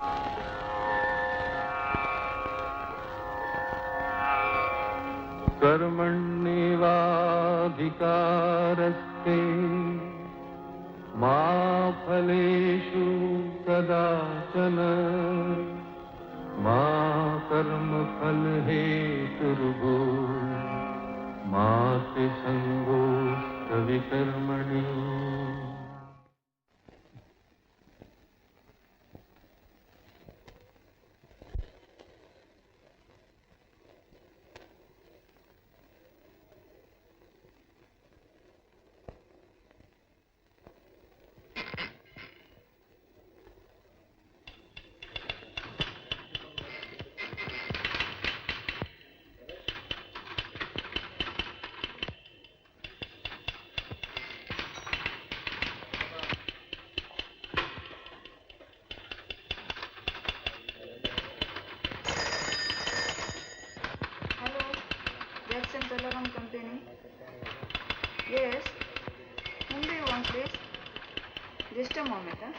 कर्मण्येवाधिकारस्ते मा फलेषु कदाचन मा कर्मफलहेतुर्भूः मा ते संगोऽस्त्वविकर्मणि। Jackson Tolaram Company. Yes. Whom do you want, please? Just a moment, huh?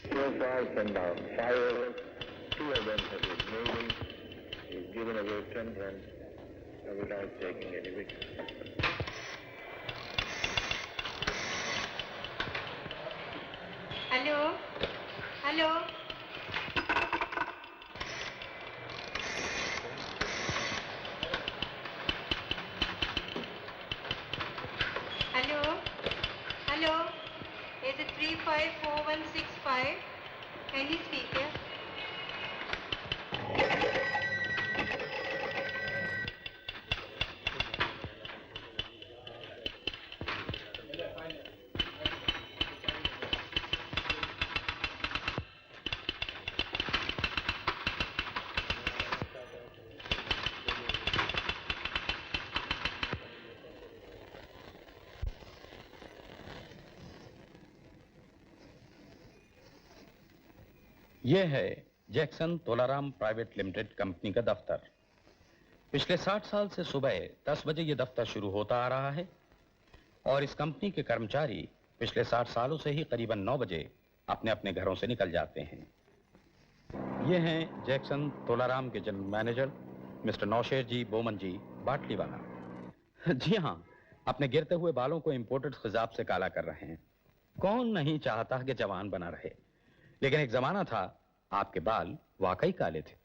So far from the fireworks, 2 of them have been moving. He's given away 10 runs without taking any wickets. Hello? Hello? Hello? Hello? Is it 354165? Can you speak here? ये है Jackson Tolaram private limited company का दफ्तर। पिछले 60 साल से सुबह 10 बजे ये दफ्तर शुरू होता आ रहा है और इस कंपनी के कर्मचारी पिछले 60 सालों से ही करीबन 9 बजे अपने अपने घरों से निकल जाते हैं। ये हैं जैक्सन तोलाराम के जनरल मैनेजर मिस्टर नौशेर जी बोमन जी बाटलीवाला। जी हाँ, अपने गिरते हुए बालों को इंपोर्टेड खिजाब से काला कर रहे हैं। कौन नहीं चाहता कि जवान बना रहे, लेकिन एक जमाना था आपके बाल वाकई काले थे।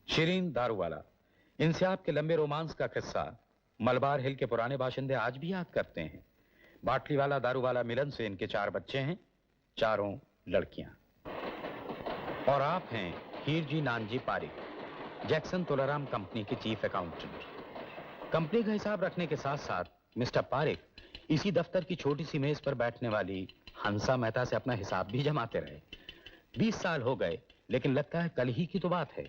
शिरीन दारूवाला, इनसे आपके लंबे रोमांस का किस्सा मलबार हिल के पुराने बाशिंदे आज भी याद करते हैं। बाटलीवाला दारूवाला मिलन से इनके 4 बच्चे हैं, चारों लड़कियां। और आप हैं हीरजी नानजी पारिक, जैक्सन तोलाराम कंपनी के चीफ अकाउंटेंट। कंपनी का हिसाब रखने के साथ साथ मिस्टर पारिक इसी दफ्तर की छोटी सी मेज पर बैठने वाली हंसा मेहता से अपना हिसाब भी जमाते रहे। 20 साल हो गए, लेकिन लगता है कल ही की तो बात है।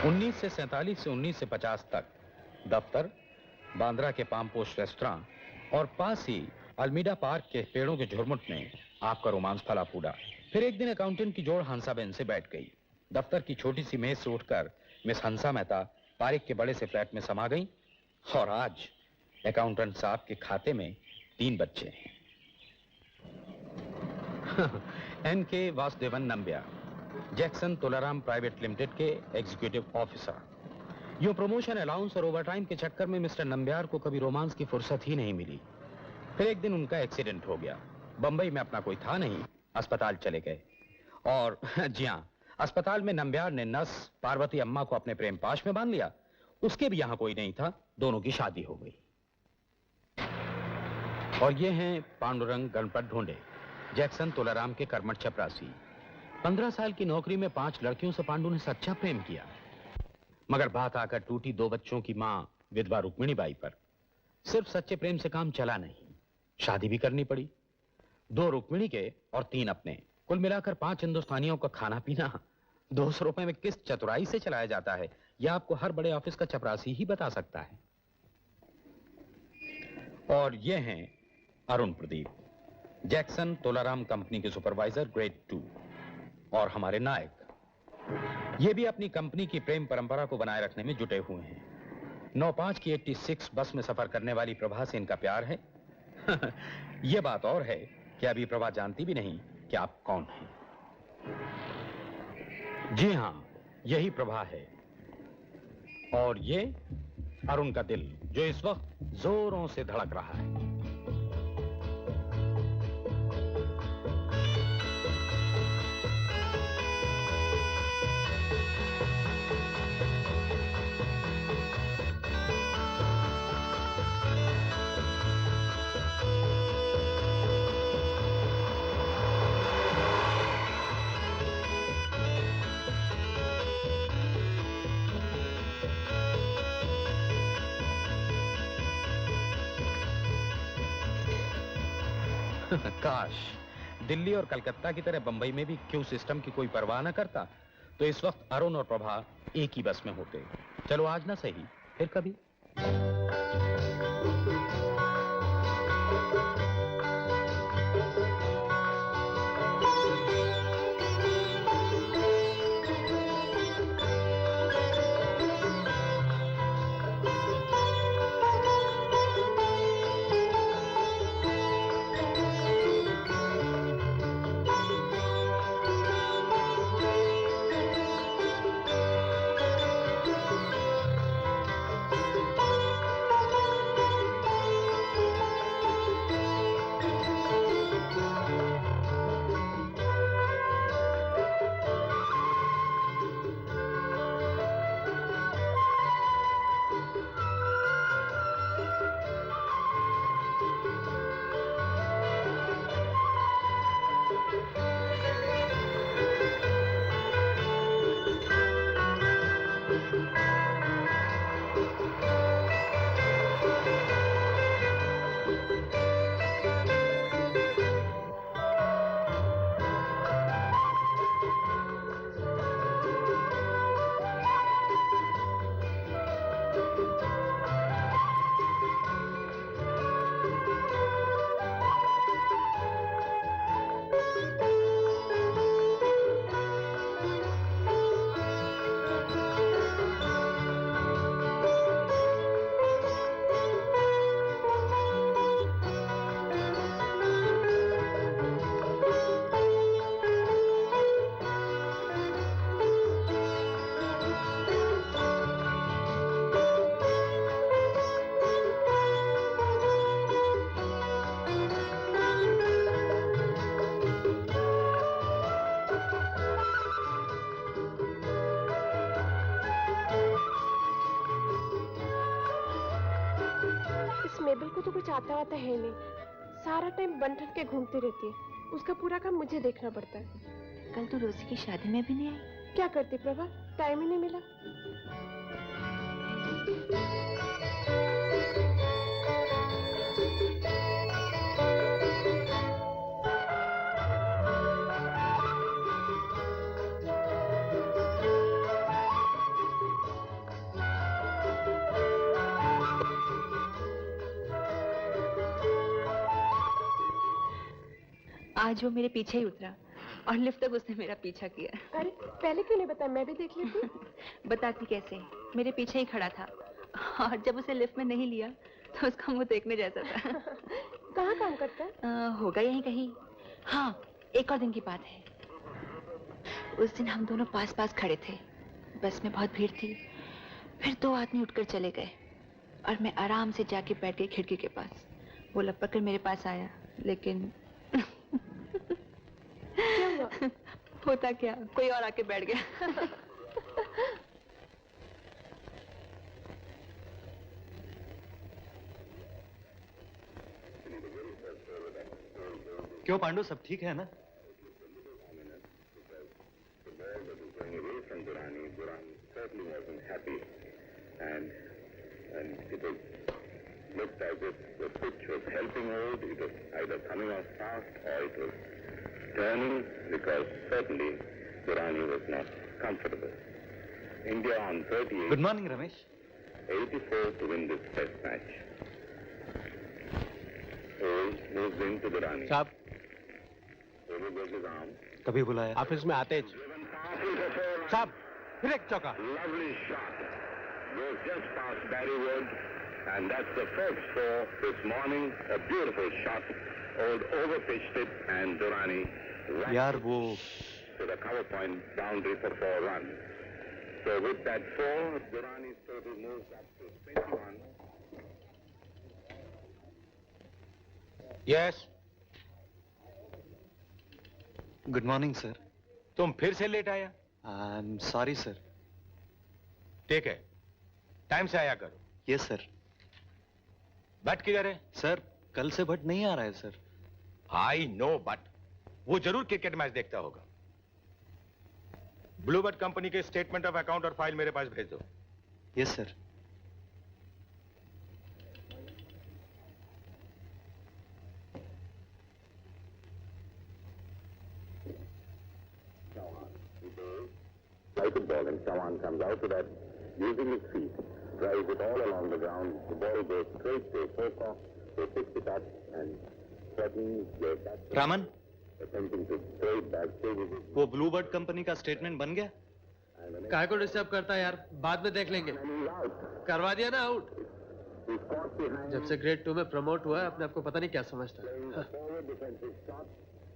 1947 से 1950 तक दफ्तर, बांद्रा के पामपोश रेस्टोरेंट और पास ही अल्मीडा पार्क के पेड़ों के झुरमुट में आपका रोमांस फला फूला। फिर एक दिन अकाउंटेंट की जोड़ हंसाबेन से बैठ गई। दफ्तर की छोटी सी मेज से उठकर मिस हंसा मेहता पारिक के बड़े से फ्लैट में समा गई और आज अकाउंटेंट साहब के खाते में 3 बच्चे हैं। NK. Vasudevan Nambiar, Jackson Tolaram private limited के एग्जीक्यूटिव ऑफिसर। यूं प्रमोशन अलाउंस और ओवरटाइम के चक्कर में मिस्टर नंबियार को कभी रोमांस की फुर्सत ही नहीं मिली। फिर एक दिन उनका एक्सीडेंट हो गया। बंबई में अपना कोई था नहीं, अस्पताल चले गए और जी हां, अस्पताल में नंबियार ने नर्स पार्वती अम्मा को अपने प्रेम पाश में बांध लिया। उसके भी यहां कोई नहीं था, दोनों की शादी हो गई। और ये हैं पांडुरंग गणपत ढूंढे, जैक्सन तोलाराम के कर्मठ चपरासी। 15 साल की नौकरी में 5 लड़कियों से पांडु ने सच्चा प्रेम किया, मगर बात आकर टूटी 2 बच्चों की मां विधवा रुक्मिणी बाई पर। सिर्फ सच्चे प्रेम से काम चला नहीं, शादी भी करनी पड़ी। 2 रुक्मिणी के और 3 अपने, कुल मिलाकर 5 हिंदुस्तानियों का खाना पीना 200 रुपए में किस चतुराई से चलाया जाता है, यह आपको हर बड़े ऑफिस का चपरासी ही बता सकता है। और ये हैं अरुण प्रदीप, जैक्सन तोलाराम कंपनी के सुपरवाइजर ग्रेड 2। और हमारे नायक ये भी अपनी कंपनी की प्रेम परंपरा को बनाए रखने में जुटे हुए हैं। 9-5 की 86 बस में सफर करने वाली प्रभा से इनका प्यार है। ये बात और है कि अभी प्रभा जानती भी नहीं कि आप कौन हैं। जी हां, यही प्रभा है और ये अरुण का दिल जो इस वक्त जोरों से धड़क रहा है। काश दिल्ली और कलकत्ता की तरह बंबई में भी क्यू सिस्टम की कोई परवाह न करता तो इस वक्त अरुण और प्रभा एक ही बस में होते। चलो आज ना सही, फिर कभी। मेबल को तो कुछ आता वाता है नहीं, सारा टाइम बन ठन के घूमती रहती है। उसका पूरा काम मुझे देखना पड़ता है। कल तो रोजी की शादी में भी नहीं आई। क्या करती प्रभा, टाइम ही नहीं मिला। आज वो मेरे पीछे ही उतरा और लिफ्ट तक उसने मेरा पीछा किया। अरे पहले क्यों नहीं बताया, मैं भी देख लेती। बताती कैसे, मेरे पीछे ही खड़ा था और जब उसे लिफ्ट में नहीं लिया तो उसका मुंह देखने जैसा था। कहाँ काम करता है? होगा यहीं कहीं। हाँ, एक और दिन की बात है। उस दिन हम दोनों पास पास खड़े थे, बस में बहुत भीड़ थी। फिर 2 आदमी उठकर चले गए और मैं आराम से जाके बैठ गई खिड़की के पास। वो लपक कर मेरे पास आया, लेकिन क्या हुआ? होता क्या, कोई और आके बैठ गया। क्यों पांडु, सब ठीक है ना? Looked as if the switch was helping out. It was either coming off fast or it was turning, because certainly Durrani was not comfortable. India on 38. Good morning, Ramesh. 84 to win this test match. Old moves into Durrani. साहब, Over goes his arm. तभी बुलाया। Office में आते ही साहब फिर एक चौका। Lovely shot. Goes just past Barrywood, and that's the first score this morning. A beautiful shot. Old overpitched it, and Durrani यार वो to the cover point boundary for 4 runs. So with that 4, Durrani's total moves up to 21. Yes good morning sir. तुम फिर से late आया। I am sorry sir. ठीक है, time से आया करो। Yes sir. बट किधर है? सर कल से भट्ट नहीं आ रहा है सर। आई नो बट वो जरूर क्रिकेट मैच देखता होगा। ब्लूबर्ड कंपनी के स्टेटमेंट ऑफ अकाउंट और फाइल मेरे पास भेज दो। Yes sir. Like a ball, and Chawan comes out to that using his feet, drives it all along the ground. The ball goes straight to Pocock, they fix it up, and threatens their batsman, Raman, attempting to throw it back. Chases it, वो Bluebird company का statement बन गया? and the next काय को disturb करता है यार, बाद में देख लेंगे। man is out. करवा दिया ना आउट। He's caught behind, जब से ग्रेड 2 में प्रमोट हुआ है अपने आप को पता नहीं क्या समझता है। playing a forward defensive shot.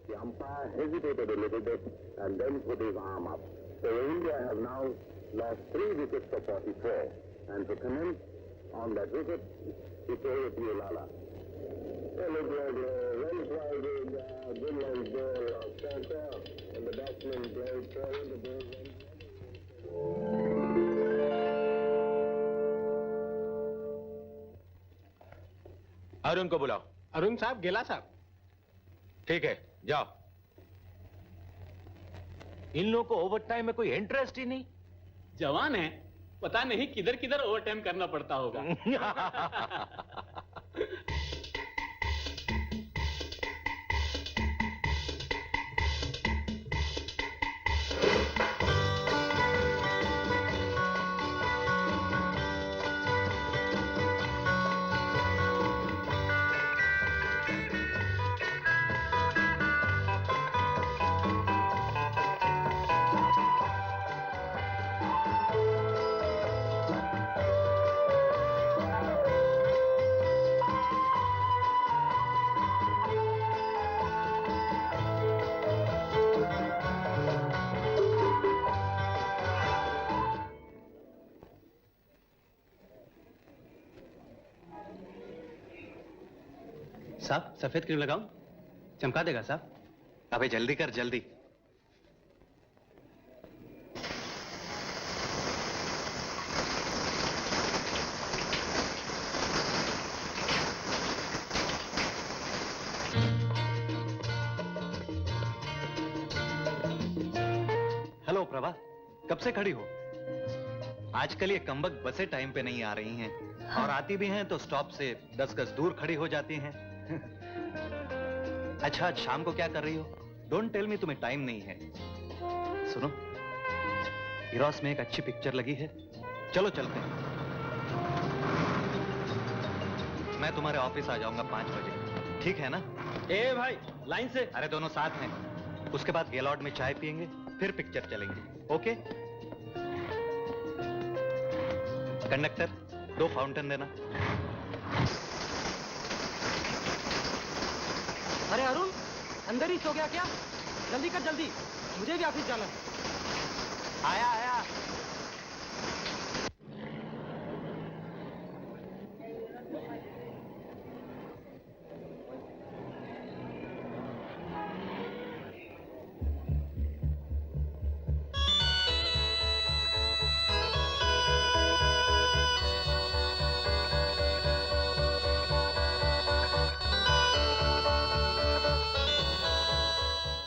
The umpire hesitated a little bit and then put his arm up. So India have now lost 3 wickets for 44. And to commence on that wicket, it's over to Lala. Well, it was a well-played, good long ball of Santa, and the batsman played forward, the ball went. Arun को बुलाओ। अरुण साहब, गेला साहब। ठीक है, जाओ। इन लोगों को ओवर टाइम में कोई इंटरेस्ट ही नहीं। जवान है, पता नहीं किधर किधर ओवर टाइम करना पड़ता होगा। साहब सफेद क्रीम लगाऊं? चमका देगा साहब? अबे जल्दी कर जल्दी। हेलो प्रभा, कब से खड़ी हो? आजकल ये कमबख्त बसें टाइम पे नहीं आ रही हैं, और आती भी हैं तो स्टॉप से 10 गज दूर खड़ी हो जाती हैं। अच्छा, आज शाम को क्या कर रही हो? डोंट टेल मी तुम्हें टाइम नहीं है। सुनो, इरोस में एक अच्छी पिक्चर लगी है, चलो चलते हैं। मैं तुम्हारे ऑफिस आ जाऊंगा 5 बजे, ठीक है ना? ए भाई, लाइन से। अरे दोनों साथ हैं। उसके बाद गेलॉर्ड में चाय पियेंगे, फिर पिक्चर चलेंगे, ओके? कंडक्टर, 2 फाउंटेन देना। अरे अरुण, अंदर ही सो गया क्या? जल्दी कर जल्दी, मुझे भी ऑफिस जाना है। आया आया।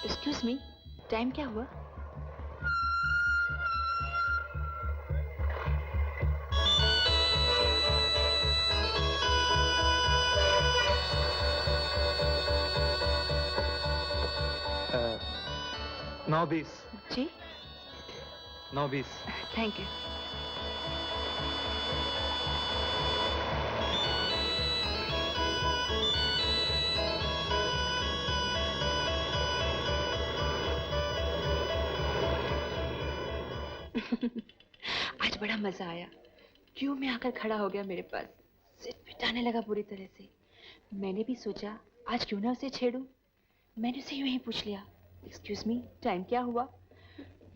एक्सक्यूज मी, टाइम क्या हुआ? Uh, 9:20। जी, 9:20। Thank you. आज बड़ा मजा आया। क्यों में आकर खड़ा हो गया मेरे पास, सिर पिटाने लगा बुरी तरह से। मैंने भी सोचा आज क्यों ना उसे छेड़ूं। मैंने उसे यूं ही पूछ लिया, एक्सक्यूज मी, टाइम क्या हुआ?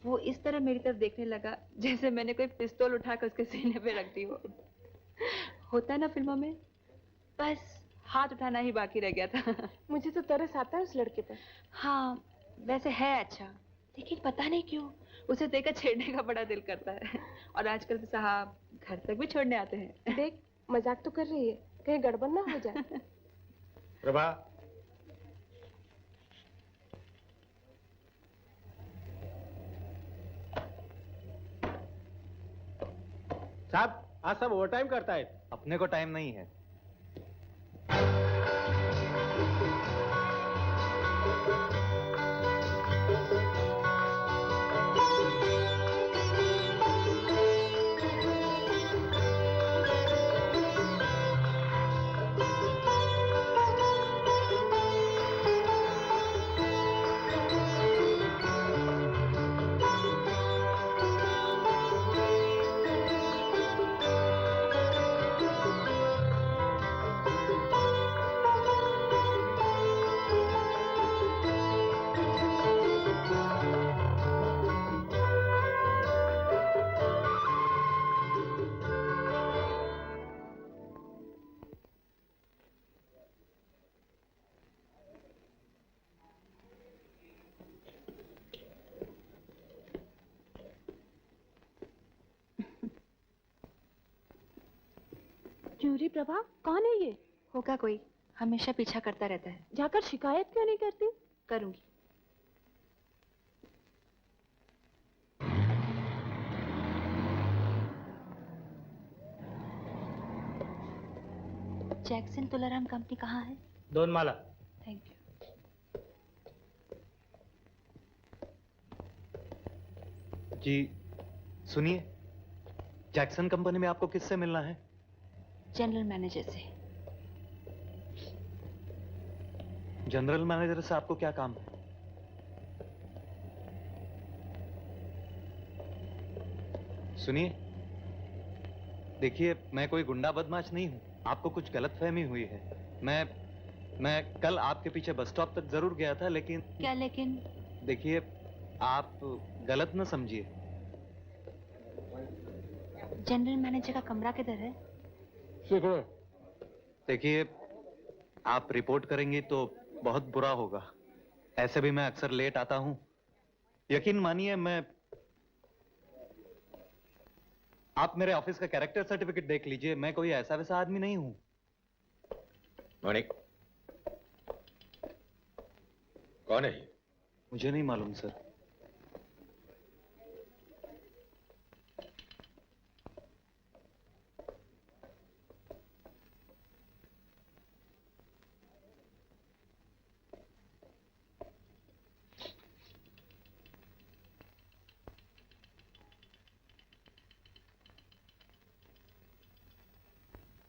वो इस तरह मेरी तरफ देखने लगा जैसे मैंने कोई पिस्तौल उठाकर उसके सीने पे रख दी हो। होता है ना फिल्मों में, बस हाथ उठाना ही बाकी रह गया था। मुझे तो तरस आता है उस लड़के पर। हाँ, वैसे है अच्छा, लेकिन पता नहीं क्यों उसे देखकर छेड़ने का बड़ा दिल करता है। और आजकल तो साहब घर तक भी छोड़ने आते हैं। देख, मजाक तो कर रही है, कहीं गड़बड़ ना हो जाए। प्रभा, साहब आज सब ओवर टाइम करता है। अपने को टाइम नहीं है। क्यों रे प्रभा, कौन है ये? होगा कोई, हमेशा पीछा करता रहता है। जाकर शिकायत क्यों नहीं करती? करूंगी। जैक्सन तुलाराम कंपनी कहाँ है? दोनमाला। Thank you. जी सुनिए, जैक्सन कंपनी में आपको किससे मिलना है? जनरल मैनेजर से। जनरल मैनेजर से आपको क्या काम है? सुनिए, देखिए मैं कोई गुंडा बदमाश नहीं हूं, आपको कुछ गलतफहमी हुई है। मैं कल आपके पीछे बस स्टॉप तक जरूर गया था, लेकिन क्या लेकिन? देखिए आप गलत न समझिए। जनरल मैनेजर का कमरा किधर है? देखिए आप रिपोर्ट करेंगी तो बहुत बुरा होगा। ऐसे भी मैं अक्सर लेट आता हूं। यकीन मानिए, आप मेरे ऑफिस का कैरेक्टर सर्टिफिकेट देख लीजिए, मैं कोई ऐसा वैसा आदमी नहीं हूं। मणिक, कौन है ये? मुझे नहीं मालूम सर।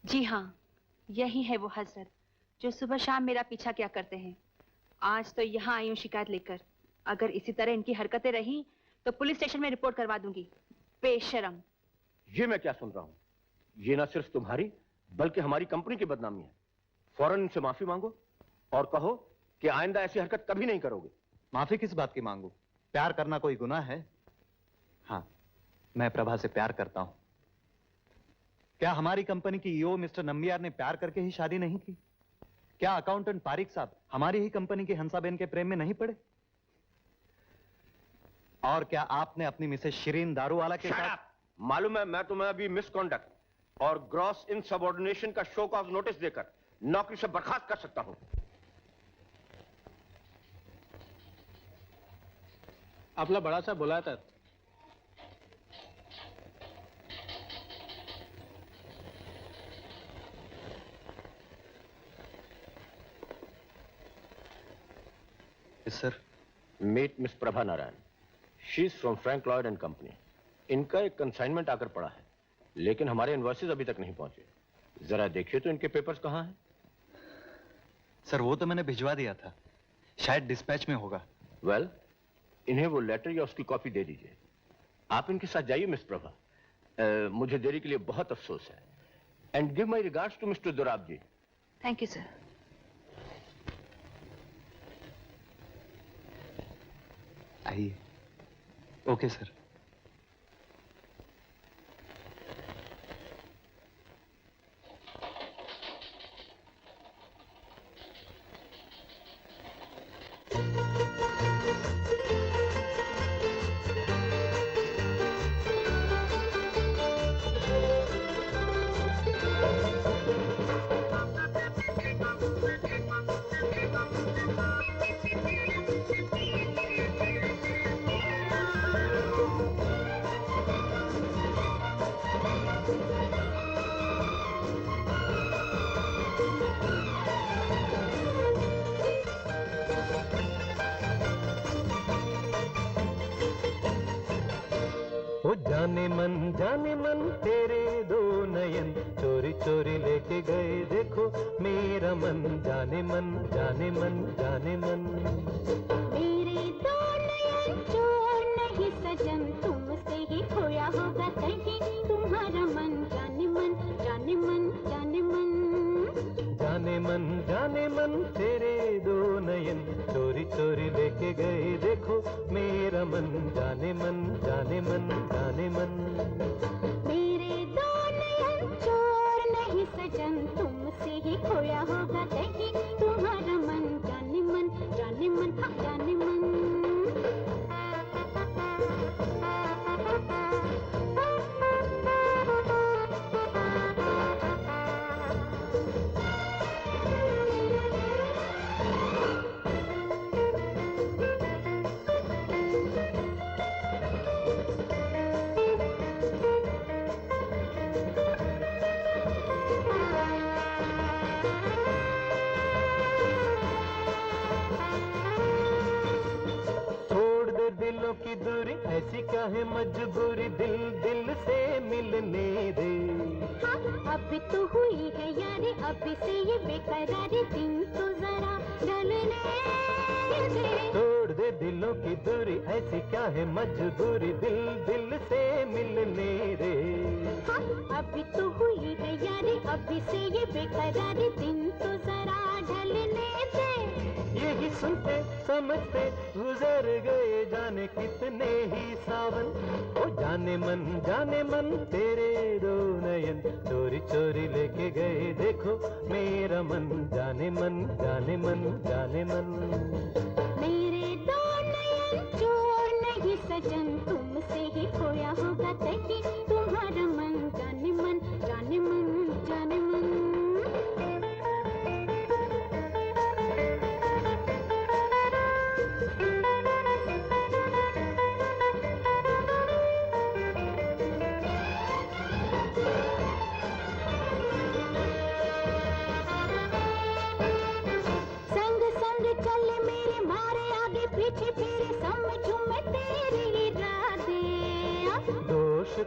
जी हाँ, यही है वो हजरत जो सुबह शाम मेरा पीछा किया करते हैं। आज तो यहाँ आई हूँ शिकायत लेकर। अगर इसी तरह इनकी हरकतें रही तो पुलिस स्टेशन में रिपोर्ट करवा दूंगी। बेशरम। ये मैं क्या सुन रहा हूं? ये ना सिर्फ तुम्हारी बल्कि हमारी कंपनी की बदनामी है। फौरन इनसे माफी मांगो और कहो कि आइंदा ऐसी हरकत कभी नहीं करोगे। माफी किस बात की मांगू? प्यार करना कोई गुनाह है? हाँ, मैं प्रभा से प्यार करता हूं। क्या हमारी कंपनी की ईओ मिस्टर नंबियार ने प्यार करके ही शादी नहीं की? क्या अकाउंटेंट पारिक साहब हमारी ही कंपनी की हंसाबेन के प्रेम में नहीं पड़े? और क्या आपने अपनी मिसेस शिरीन दारूवाला के साथ? मालूम है, मैं तुम्हें अभी मिसकॉन्डक्ट और ग्रॉस इनसबऑर्डिनेशन का शो कॉज नोटिस देकर नौकरी से बर्खास्त कर सकता हूं। आपला बड़ा सा बोलाता। Sir, meet miss Prabha Narayan. She is from Frank Lloyd and company. इनका एक कंसाइनमेंट आकर पड़ा है, लेकिन हमारे इनवॉइसेस अभी तक नहीं पहुंचे। जरा देखिए तो इनके पेपर्स कहां हैं? सर वो तो मैंने भिजवा दिया था, शायद डिस्पैच में होगा। वेल, इन्हें वो लेटर या उसकी कॉपी दे दीजिए। आप इनके साथ जाइए मिस प्रभा। मुझे देरी के लिए बहुत अफसोस है। And give my regards to mister Dorab ji. Thank you sir. आइए। Okay sir. जाने मन तेरे दो नयन चोरी चोरी लेके गए देखो मेरा मन जाने मन जाने मन जाने मन। मेरे दो नयन चोर नहीं सजन तुमसे ही खोया होगा कहीं तुम्हारा मन जाने मन जाने मन जाने मन। जाने मन जाने मन तेरे दो नयन चोरी चोरी लेके गए देखो मेरा मन जाने मन जाने मन जाने मन। मेरे दो नयन चोर नहीं सजन तुमसे ही खोया होगा कहीं तुम्हारा मन जाने मन जाने मन हाँ जाने मन। की दूरी ऐसी क्या है मजबूरी दिल दिल से मिलने दे। हाँ, अभी तो हुई है यारी अभी से ये बेकरारी दिन तो जरा ढलने दे। तोड़ दे दिलों की दूरी ऐसी क्या है मजबूरी दिल दिल से मिलने दे। हाँ, अभी तो हुई है यारी अभी से ये बेकरारी दिन तो जरा ढलने दे। यही सुनते समझते गुजर गए जाने कितने ही सावन। ओ जाने मन तेरे दो नयन चोरी चोरी लेके गए देखो मेरा मन जाने मन जाने मन जाने मन। मेरे दो नयन चोर नहीं सजन तुमसे ही खोया होगा कहीं तुम्हारा मन जाने मन जाने मन जाने मन।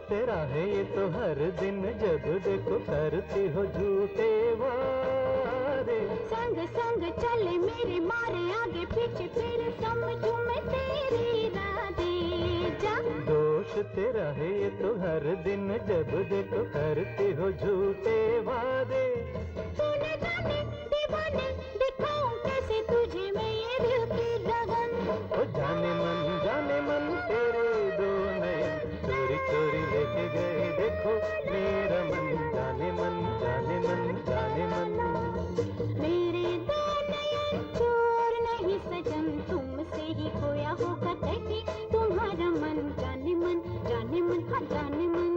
तेरा है ये तो हर दिन जब देखो करती हो झूठे वादे। संग संग चले मेरे मारे आगे पीछे फिर समझूं मैं तेरी इरादे जा। दोष तेरा है ये तो हर दिन जब देखो करती हो झूठे वादे। तूने जाने दीवाने दिखाऊं कैसे तुझे मैं ये दिल की लगन। ओ जाने मन तेरे दो नयन चोरी चोरी लेके गए देखो मेरा मन जाने मन जाने मन जाने मन। मेरे दो नयन चोर नहीं सजन तुमसे ही खोया होगा कहीं तुम्हारा मन जाने मन हाँ जाने मन।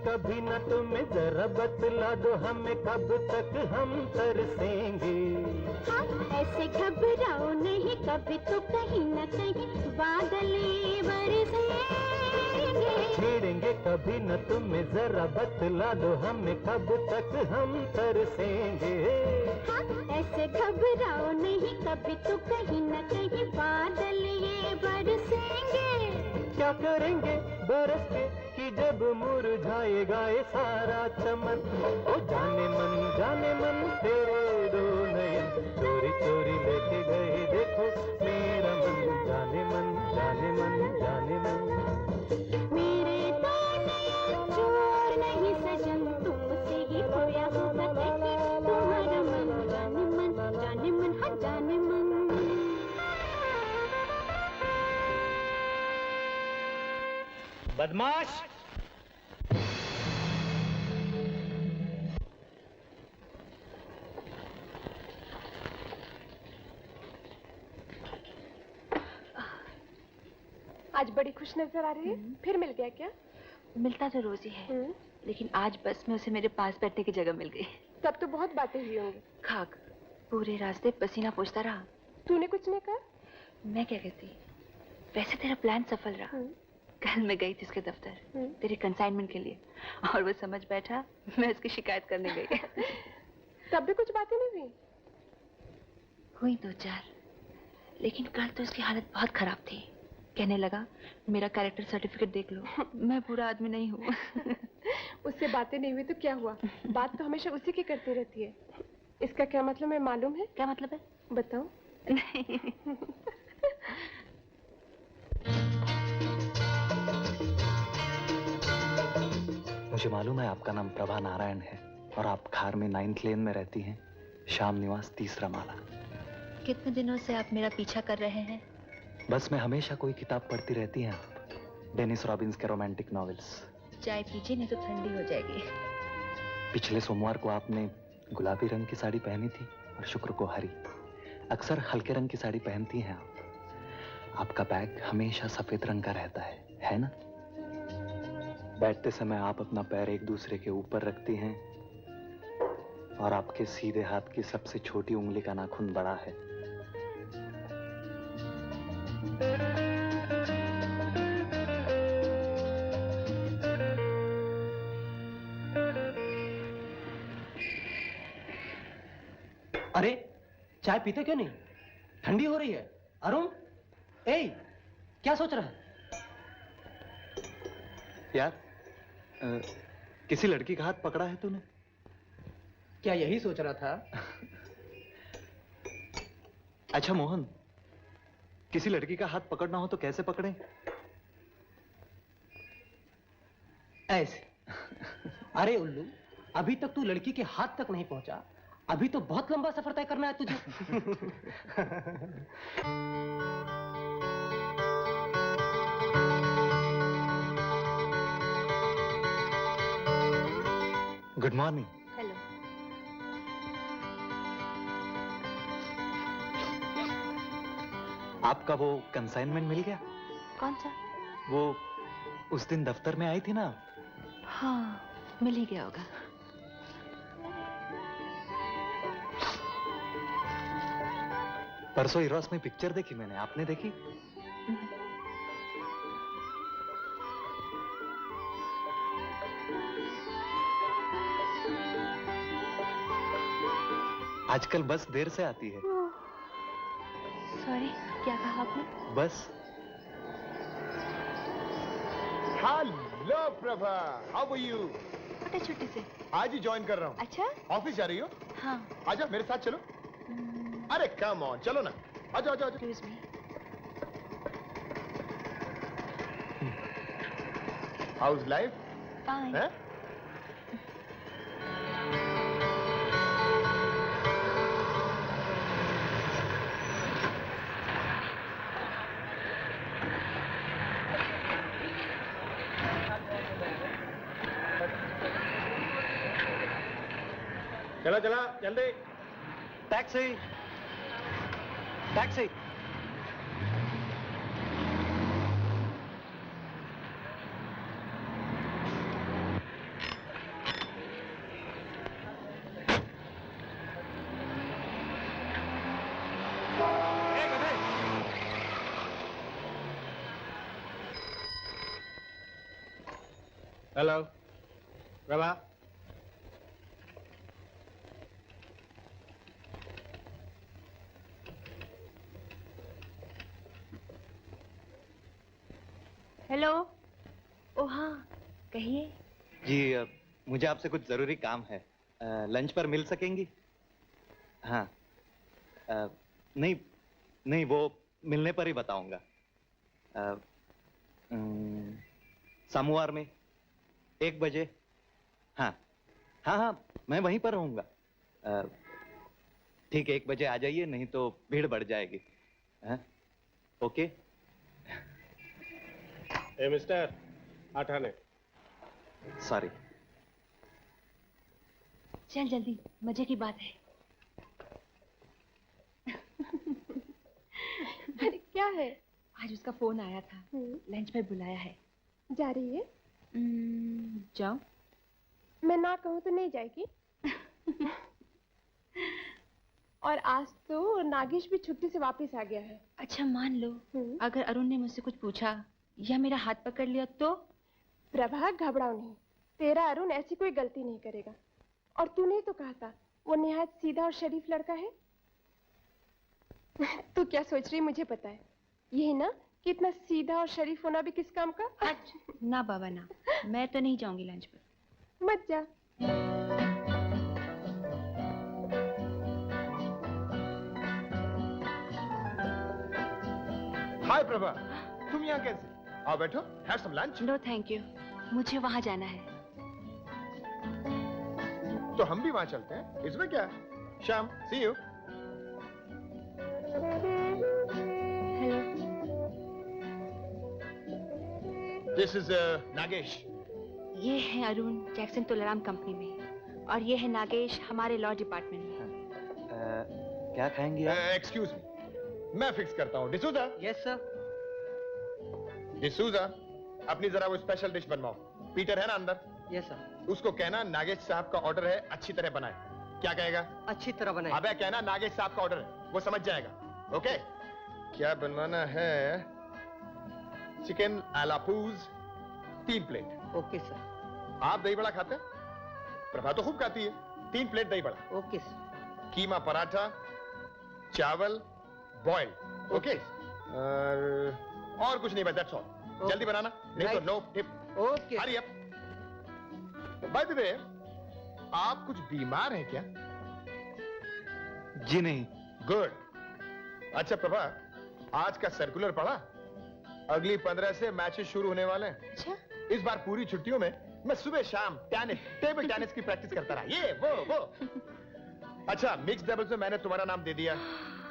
कभी न तुम्हें, जरा बतला दो हमें कब तक हम तरसेंगे। हाँ, ऐसे घबराओ नहीं, कभी तो कहीं न कहीं बादल बरसेंगे। छेड़ेंगे कभी न तुम्हें, जरा बतला दो हमें कब तक हम तरसेंगे। हाँ, ऐसे घबराओ नहीं, कभी तो कहीं न कहीं बादल ये बरसेंगे। क्या करेंगे बरस के कि जब मुरझाएगा ये सारा चमन। ओ जाने मन तेरे दो नयन, चोरी चोरी लेके गए देखो मेरा मन। जाने मन जाने मन जाने मन। मेरे दो नयन चोर नहीं सजन, तुमसे ही खोया होगा कहीं तुम्हारा मन। जाने मन जाने मन, हाँ जाने मन। बदमाश! आज बड़ी खुश नजर आ रही है। फिर मिल गया क्या? मिलता तो रोज ही है, लेकिन आज बस में उसे मेरे पास बैठने की जगह मिल गई। तब तो बहुत बातें हुई होंगी। खाक, पूरे रास्ते पसीना पोंछता रहा। तूने कुछ नहीं कहा? मैं क्या कहती, वैसे तेरा प्लान सफल रहा। कल मैं गई थी उसके दफ्तर तेरे कंसाइनमेंट के लिए, और वो समझ बैठा मैं उसकी शिकायत करने गई। तब भी कुछ बातें नहीं हुई? हुई दो चार, लेकिन कल तो उसकी हालत बहुत खराब थी। कहने लगा मेरा कैरेक्टर सर्टिफिकेट देख लो, मैं बुरा आदमी नहीं हूँ। उससे बातें नहीं हुई तो क्या हुआ? बात तो हमेशा उसी की करती रहती है। इसका क्या मतलब है मालूम है? क्या मतलब है? बताओ। नहीं। मुझे मालूम है आपका नाम प्रभा नारायण है और आप खार में 9th लेन में रहती हैं, श्याम निवास 3रा माला। कितने दिनों से आप मेरा पीछा कर रहे हैं? बस में हमेशा कोई किताब पढ़ती रहती हैं आप, डेनिस रॉबिन्स के रोमांटिक नॉवेल्स। चाय पीजिए नहीं तो ठंडी हो जाएगी। पिछले सोमवार को आपने गुलाबी रंग की साड़ी पहनी थी और शुक्र को हरी। अक्सर हल्के रंग की साड़ी पहनती हैं आप। आपका बैग हमेशा सफेद रंग का रहता है ना? बैठते समय आप अपना पैर एक दूसरे के ऊपर रखती हैं और आपके सीधे हाथ की सबसे छोटी उंगली का नाखून बड़ा है। अरे चाय पीते क्यों नहीं? ठंडी हो रही है। अरुण, ए, क्या सोच रहा है? यार, किसी लड़की का हाथ पकड़ा है तूने? क्या यही सोच रहा था? अच्छा मोहन, किसी लड़की का हाथ पकड़ना हो तो कैसे पकड़े? ऐसे। अरे उल्लू, अभी तक तू लड़की के हाथ तक नहीं पहुंचा, अभी तो बहुत लंबा सफर तय करना है तुझे। Good morning. हेलो। आपका वो कंसाइनमेंट मिल गया? कौन सा? वो उस दिन दफ्तर में आई थी ना? हाँ, मिल ही गया होगा। परसों इरोस में पिक्चर देखी मैंने, आपने देखी? आजकल बस देर से आती है। सॉरी, क्या कहा आपने? बस। Hello Prabha, how are you? छोटे छुट्टी से आज ही ज्वाइन कर रहा हूँ। अच्छा? ऑफिस जा रही हो? हाँ। आजा मेरे साथ चलो। अरे कम ऑन, चलो ना। आजा आजा आजा। Excuse me. How's life? Fine. हैं? चला चला जल्दी। Taxi, taxi. Hello Prabha. Hello. ओ हाँ, कहिए। जी मुझे आपसे कुछ जरूरी काम है। लंच पर मिल सकेंगी? हाँ। नहीं नहीं, वो मिलने पर ही बताऊंगा। सोमवार में 1 बजे। हाँ हाँ हाँ, मैं वहीं पर रहूंगा। ठीक है, 1 बजे आ जाइए, नहीं तो भीड़ बढ़ जाएगी। हाँ? ओके। ए मिस्टर, हटाने। सॉरी। चल जल्दी, मजे की बात है। अरे क्या है? आज उसका फोन आया था, लंच पे बुलाया है। जा रही है? जाओ। मैं ना कहूँ तो नहीं जाएगी? और आज तो नागेश भी छुट्टी से वापस आ गया है। अच्छा मान लो, अगर अरुण ने मुझसे कुछ पूछा या मेरा हाथ पकड़ लिया तो? प्रभा घबराओ नहीं, तेरा अरुण ऐसी कोई गलती नहीं करेगा। और तूने तो कहा था वो निहायत सीधा और शरीफ लड़का है। तू क्या सोच रही मुझे पता है। यही ना कि इतना सीधा और शरीफ होना भी किस काम का? ना बाबा ना, मैं तो नहीं जाऊंगी लंच पर। मत जा। हाय प्रभा, तुम यहाँ कैसे? आओ बैठो, have some lunch. No thank you, मुझे वहां जाना है। तो हम भी वहां चलते हैं, इसमें क्या? शाम, see you. Hello. This is Nagesh. ये है अरुण जैक्सन तुलाराम कंपनी में, और ये है नागेश हमारे लॉ डिपार्टमेंट में। क्या खाएंगी आप? एक्सक्यूज मी, मैं फिक्स करता हूँ। डिसूजा। Yes sir. डिसूजा, अपनी जरा वो स्पेशल डिश बनवाओ। पीटर है ना अंदर? Yes sir. उसको कहना नागेश साहब का ऑर्डर है, अच्छी तरह बनाए। क्या कहेगा? अच्छी तरह बनाए। अबे कहना नागेश साहब का ऑर्डर है, वो समझ जाएगा। ओके? क्या बनवाना है? चिकन आलापूज 3 प्लेट। Okay sir. आप दही बड़ा खाते हैं? प्रभा तो खूब खाती है। 3 प्लेट दही बड़ा। Okay sir. कीमा पराठा, चावल, बॉयल। ओके? और कुछ नहीं बस, दैट्स ऑल। जल्दी बनाना, नहीं तो no tip. Okay. Hurry up. By the way, आप कुछ बीमार हैं क्या? जी नहीं। गुड। अच्छा प्रभा, आज का सर्कुलर पढ़ा? अगली 15 से मैचेस शुरू होने वाले हैं। अच्छा? इस बार पूरी छुट्टियों में मैं सुबह शाम टेबल टेनिस की प्रैक्टिस करता रहा। ये वो। अच्छा, मिक्स डबल्स में मैंने तुम्हारा नाम दे दिया।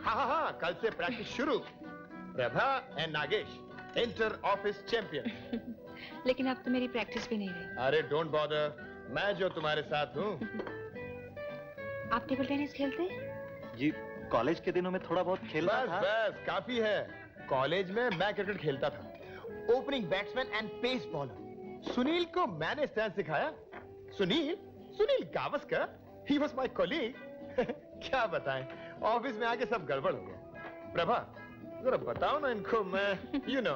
हाँ, कल से प्रैक्टिस शुरू। Prabha and Nagesh, inter office champion. लेकिन अब तो मेरी प्रैक्टिस भी नहीं रही। अरे डोंट बॉदर, मैं जो तुम्हारे साथ हूँ। आप टेबल टेनिस खेलते हैं? जी, कॉलेज के दिनों में थोड़ा बहुत खेलता था। बस काफी है। कॉलेज में मैं क्रिकेट खेलता था, opening batsman and pace bowler. Sunil को मैंने स्टैंड सिखाया। Sunil Gavaskar, he was my colleague. क्या बताएं, ऑफिस में आके सब गड़बड़ हो गया। प्रभा, जरा बताओ ना इनको, मैं यू नो।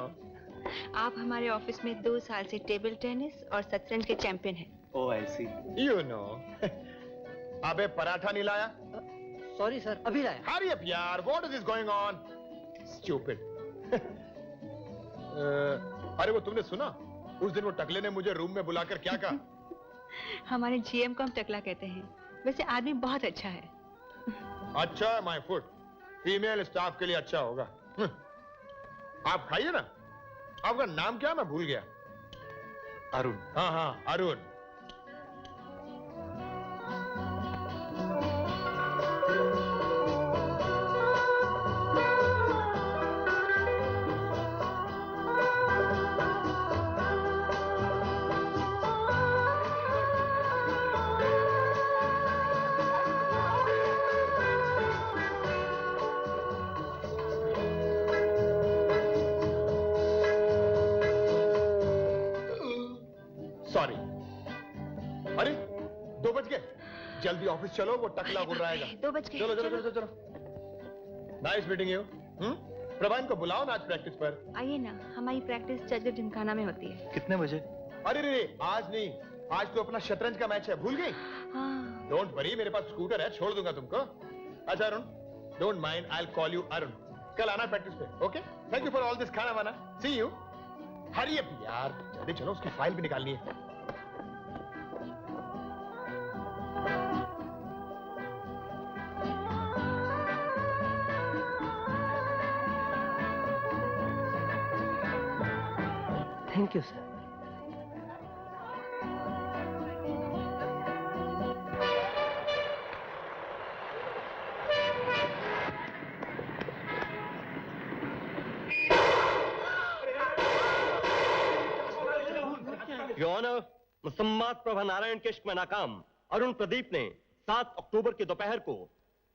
आप हमारे ऑफिस में 2 साल से टेबल टेनिस और शतरंज के चैंपियन हैं। Oh I see. You know. अबे पराठा नहीं लाया? सॉरी सर, अभी लाया। हरी अप यार, what is going on? Stupid. अरे वो तुमने सुना? उस दिन वो टकले ने मुझे रूम में बुलाकर क्या कहा? हमारे जीएम को हम टकला कहते हैं। वैसे आदमी बहुत अच्छा है। अच्छा है माय फूड, फीमेल स्टाफ के लिए अच्छा होगा। आप खाइए ना। आपका नाम क्या? मैं भूल गया। अरुण। हाँ, अरुण। सॉरी। अरे 2 बज गए, जल्दी ऑफिस चलो, वो टकला गुड़ रहा है। 2 बज गए। चलो। Nice meeting you. प्रभा, इनको बुलाओ ना आज प्रैक्टिस पर। आइए ना, हमारी प्रैक्टिस चर्च जिमखाना में होती है। कितने बजे? अरे रे आज नहीं, आज तो अपना शतरंज का मैच है, भूल गई? डोंट वरी, मेरे पास स्कूटर है, छोड़ दूंगा तुमको। अच्छा Arun, don't mind, I will call you Arun. कल आना प्रैक्टिस पे, okay? Thank you for all this खाना वाना, सी यू। हरी अप यार, जल्दी चलो, उसकी फाइल भी निकालनी है। Thank you sir. Your honour, मुसम्मात प्रभा नारायण के इश्क में नाकाम अरुण प्रदीप ने 7 अक्टूबर की दोपहर को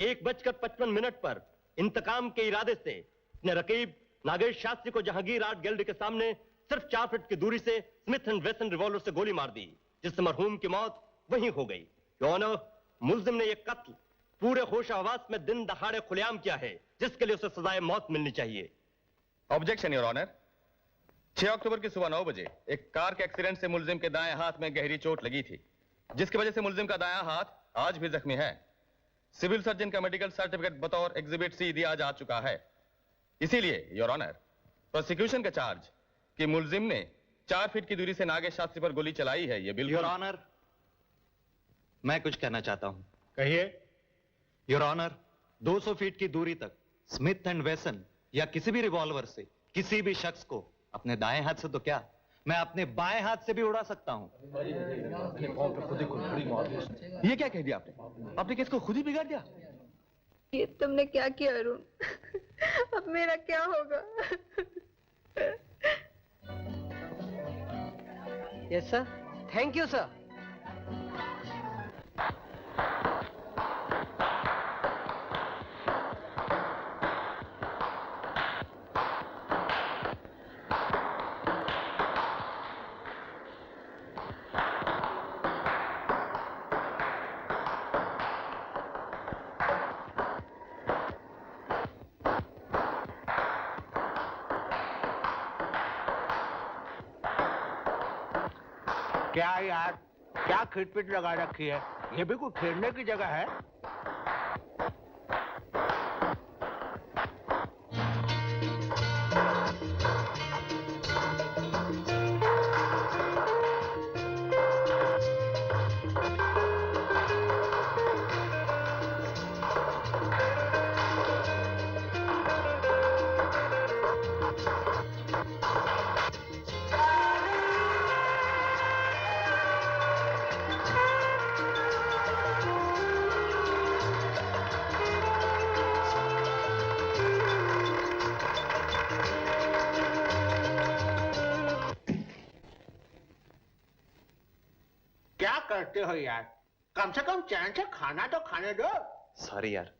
1:55 पर इंतकाम के इरादे से अपने रकीब नागेश शास्त्री को जहांगीर आर्ट गैलरी के सामने सिर्फ 4 फीट की दूरी से स्मिथ एंड वेसन रिवॉल्वर से गोली मार दी, जिससे मरहूम की मौत वहीं हो गई। योर ऑनर, मुल्जिम ने यह कत्ल पूरे होश हवास में दिन दहाड़े खुलेआम किया है, जिसके लिए उसे सजाए मौत मिलनी चाहिए। Objection your honour. 6 अक्टूबर की सुबह 9 बजे एक कार के एक्सीडेंट से मुल्जिम के दाएं हाथ में गहरी चोट लगी थी, जिसकी वजह से मुल्जिम का दायां हाथ आज भी जख्मी है। सिविल सर्जन का मेडिकल सर्टिफिकेट बतौर एग्जिबिट सी दिया जा चुका है। इसीलिए योर ऑनर, प्रोसिक्यूशन का चार्ज कि मुल्जिम ने 4 फीट की दूरी से नागेश शास्त्री पर गोली चलाई है, ये बिल्कुल। योर ऑनर, मैं कुछ कहना चाहता हूं। कहिए। योर ऑनर, 200 फीट की दूरी तक स्मिथ एंड वेसन या किसी भी रिवॉल्वर से किसी भी शख्स को अपने दाएं हाथ से तो क्या, मैं अपने बाएं हाथ से भी उड़ा सकता हूं। ये क्या कह दिया आपने? आपने केस को खुद ही बिगाड़ दिया। ये तुमने क्या किया अरुण? अब मेरा क्या होगा? Yes sir, thank you sir. क्या यार, क्या खिटपिट लगा रखी है? ये भी कोई खेलने की जगह है? क्या करते हो यार? कम से कम चैन से खाना तो खाने दो। सॉरी यार।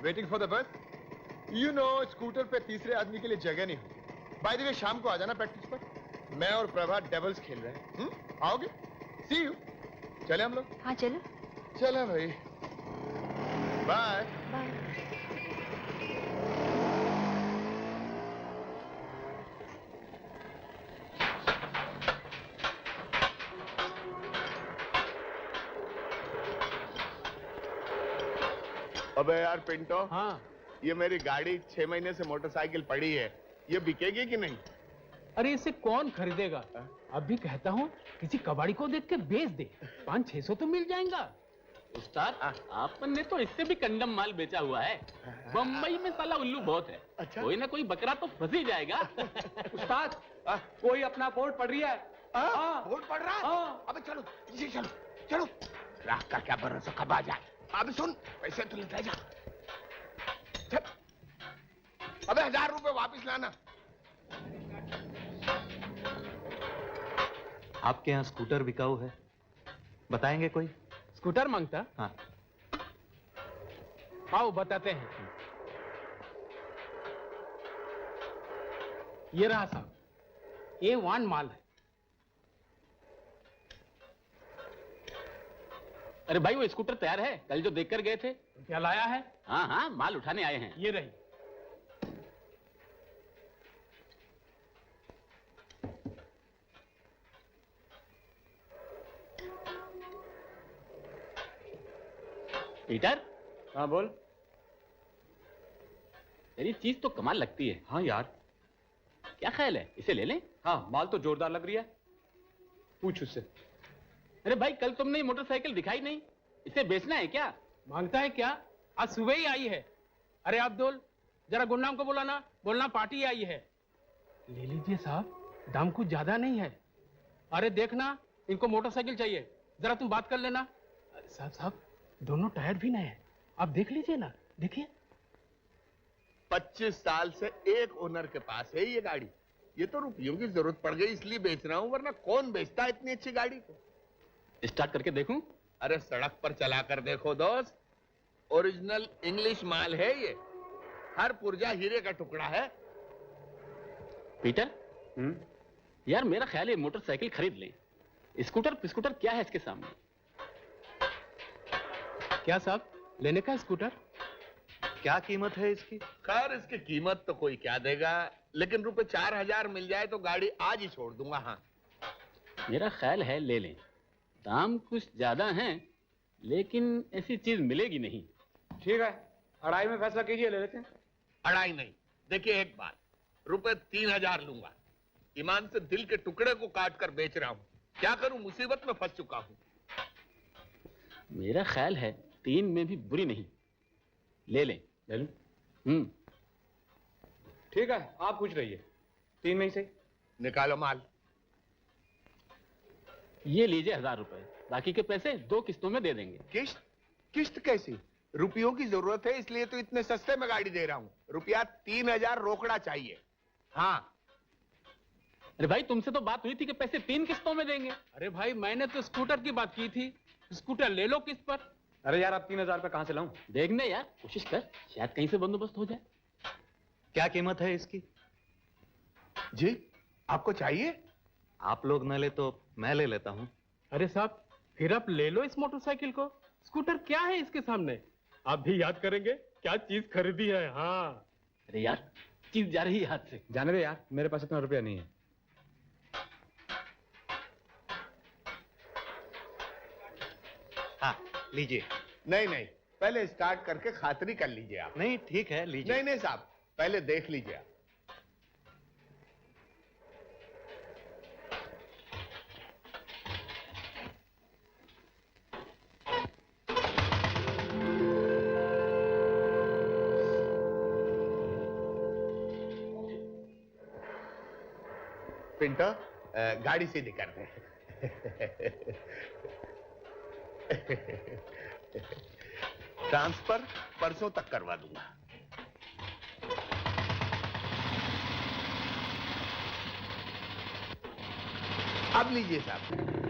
Waiting for the bus. You know, scooter पे तीसरे आदमी के लिए जगह नहीं होती। बाय द वे, शाम को आ जाना प्रैक्टिस पर। मैं और प्रभा डबल्स खेल रहे हैं। आओगे? सी यू। चले हम लोग? हाँ चलो। चलो भाई, बाय बाय। अबे यार पिंटो, हाँ, ये मेरी गाड़ी 6 महीने से मोटरसाइकिल पड़ी है, ये बिकेगी कि नहीं? अरे इसे कौन खरीदेगा? अभी कहता हूँ किसी कबाड़ी को देख के बेच दे, 500-600 तो मिल जाएगा। उस्ताद, आपने तो इससे भी कंडम माल बेचा हुआ है। बम्बई में साला उल्लू बहुत है। अच्छा? कोई ना कोई बकरा तो फंस ही जाएगा। उस्ताद, कोई अपना वोट पढ़ रही है। वोट पढ़ रहा है? अबे चलो, इसे चलो, चलो। राख का क्या भरोसा कब आ जाए। अब सुन, पैसे तो ले जा। चल। अबे 1000 रुपए वापस लाना। आपके यहाँ स्कूटर बिकाऊ है? बताएंगे कोई? स्कूटर मांगता? हाँ। आओ बताते हैं। ये रहा साहब, A1 माल है। अरे भाई वो स्कूटर तैयार है, कल जो देखकर गए थे। क्या लाया है? हाँ हाँ, माल उठाने आए हैं। ये रही। पीटर। हाँ बोल। तेरी चीज तो कमाल लगती है। हाँ यार। क्या ख्याल है, इसे ले लें? हाँ, माल तो जोरदार लग रही है। पूछ उससे। अरे भाई कल तुमने ये मोटरसाइकिल दिखाई नहीं, इसे बेचना है क्या? मांगता है क्या? आज सुबह ही आई है। अरे अब्दुल, जरा गुंडाम को बुलाना, बोलना पार्टी आई है। ले लीजिए साहब, दाम कुछ ज्यादा नहीं है। अरे देखना, इनको मोटरसाइकिल चाहिए, जरा तुम बात कर लेना। साहब दोनों टायर भी नए हैं, आप देख लीजिए ना, देखिए। 25 साल से एक ओनर के पास है ये गाड़ी। ये तो रुपयों की जरूरत पड़ गई इसलिए बेच रहा हूं, वरना कौन बेचता है इतनी अच्छी गाड़ी को। स्टार्ट करके देखूं? अरे सड़क पर चला कर देखो दोस्त, ओरिजिनल इंग्लिश माल है ये। हर पुर्जा हीरे का टुकड़ा है। पीटर, यार मेरा ख्याल है मोटरसाइकिल खरीद लें। स्कूटर पिस्कूटर क्या है इसके सामने? क्या साहब, लेने का स्कूटर? क्या कीमत है इसकी? खैर इसकी कीमत तो कोई क्या देगा, लेकिन रुपए 4000 मिल जाए तो गाड़ी आज ही छोड़ दूंगा। हाँ मेरा ख्याल है ले लें, दाम कुछ ज्यादा हैं, लेकिन ऐसी चीज मिलेगी नहीं। ठीक है, 2.5 में फैसला कीजिए, ले लेते हैं। 2.5 नहीं, देखिए एक बात, रुपए 3000 लूंगा। ईमान से दिल के टुकड़े को काट कर बेच रहा हूँ, क्या करूं, मुसीबत में फंस चुका हूँ। मेरा ख्याल है 3 में भी बुरी नहीं, ले लें। ले लूं? ठीक है, आप पूछ रहिए, 3 में ही सही। निकालो माल। ये लीजिए 1000 रुपए, बाकी के पैसे 2 किस्तों में दे देंगे। किस्त? किस्त कैसी? रुपयों की जरूरत है इसलिए तो इतने सस्ते में गाड़ी दे रहा हूँ। रुपया 3000 रोकड़ा चाहिए। हाँ। अरे भाई तुमसे तो बात हुई थी कि पैसे 3 किस्तों में देंगे। अरे भाई मैंने तो स्कूटर की बात की थी, स्कूटर ले लो किस्त पर। अरे यार, अब 3000 रुपए कहां से लाऊं? देखने यार, कोशिश कर, शायद कहीं से बंदोबस्त हो जाए। क्या कीमत है इसकी? जी आपको चाहिए? आप लोग न ले तो मैं ले लेता हूँ। अरे साहब फिर आप ले लो इस मोटरसाइकिल को, स्कूटर क्या है इसके सामने। आप भी याद करेंगे क्या चीज खरीदी है। हाँ अरे यार, चीज जा रही है हाथ से। जाने दे यार, मेरे पास इतना रुपया नहीं है। हाँ लीजिए। नहीं नहीं, पहले स्टार्ट करके खातरी कर लीजिए आप। नहीं ठीक है, लीजिए। नहीं नहीं साहब, पहले देख लीजिए आप। पिंटो, गाड़ी सीधी कर दे। ट्रांसफर परसों तक करवा दूंगा। अब लीजिए साहब।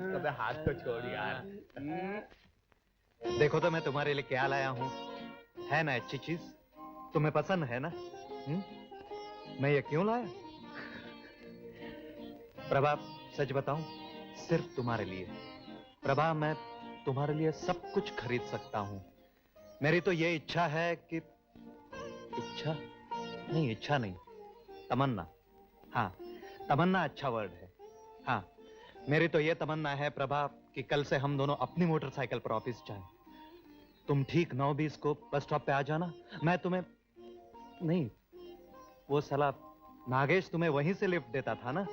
अबे हाथ तो छोड़ यार। देखो तो मैं तुम्हारे लिए क्या लाया हूँ, है ना अच्छी चीज, तुम्हें पसंद है ना? मैं ये क्यों लाया? प्रभा सच बताऊं, सिर्फ तुम्हारे लिए। प्रभा मैं तुम्हारे लिए सब कुछ खरीद सकता हूँ। मेरी तो ये इच्छा है कि, इच्छा नहीं, तमन्ना। हाँ तमन्ना अच्छा वर्ड है। हाँ मेरी तो ये तमन्ना है प्रभा कि कल से हम दोनों अपनी मोटरसाइकिल पर ऑफिस जाएं। तुम ठीक 9:20 को बस स्टॉप पे आ जाना। मैं तुम्हें नहीं, वो साला नागेश तुम्हें वहीं से लिफ्ट देता था ना।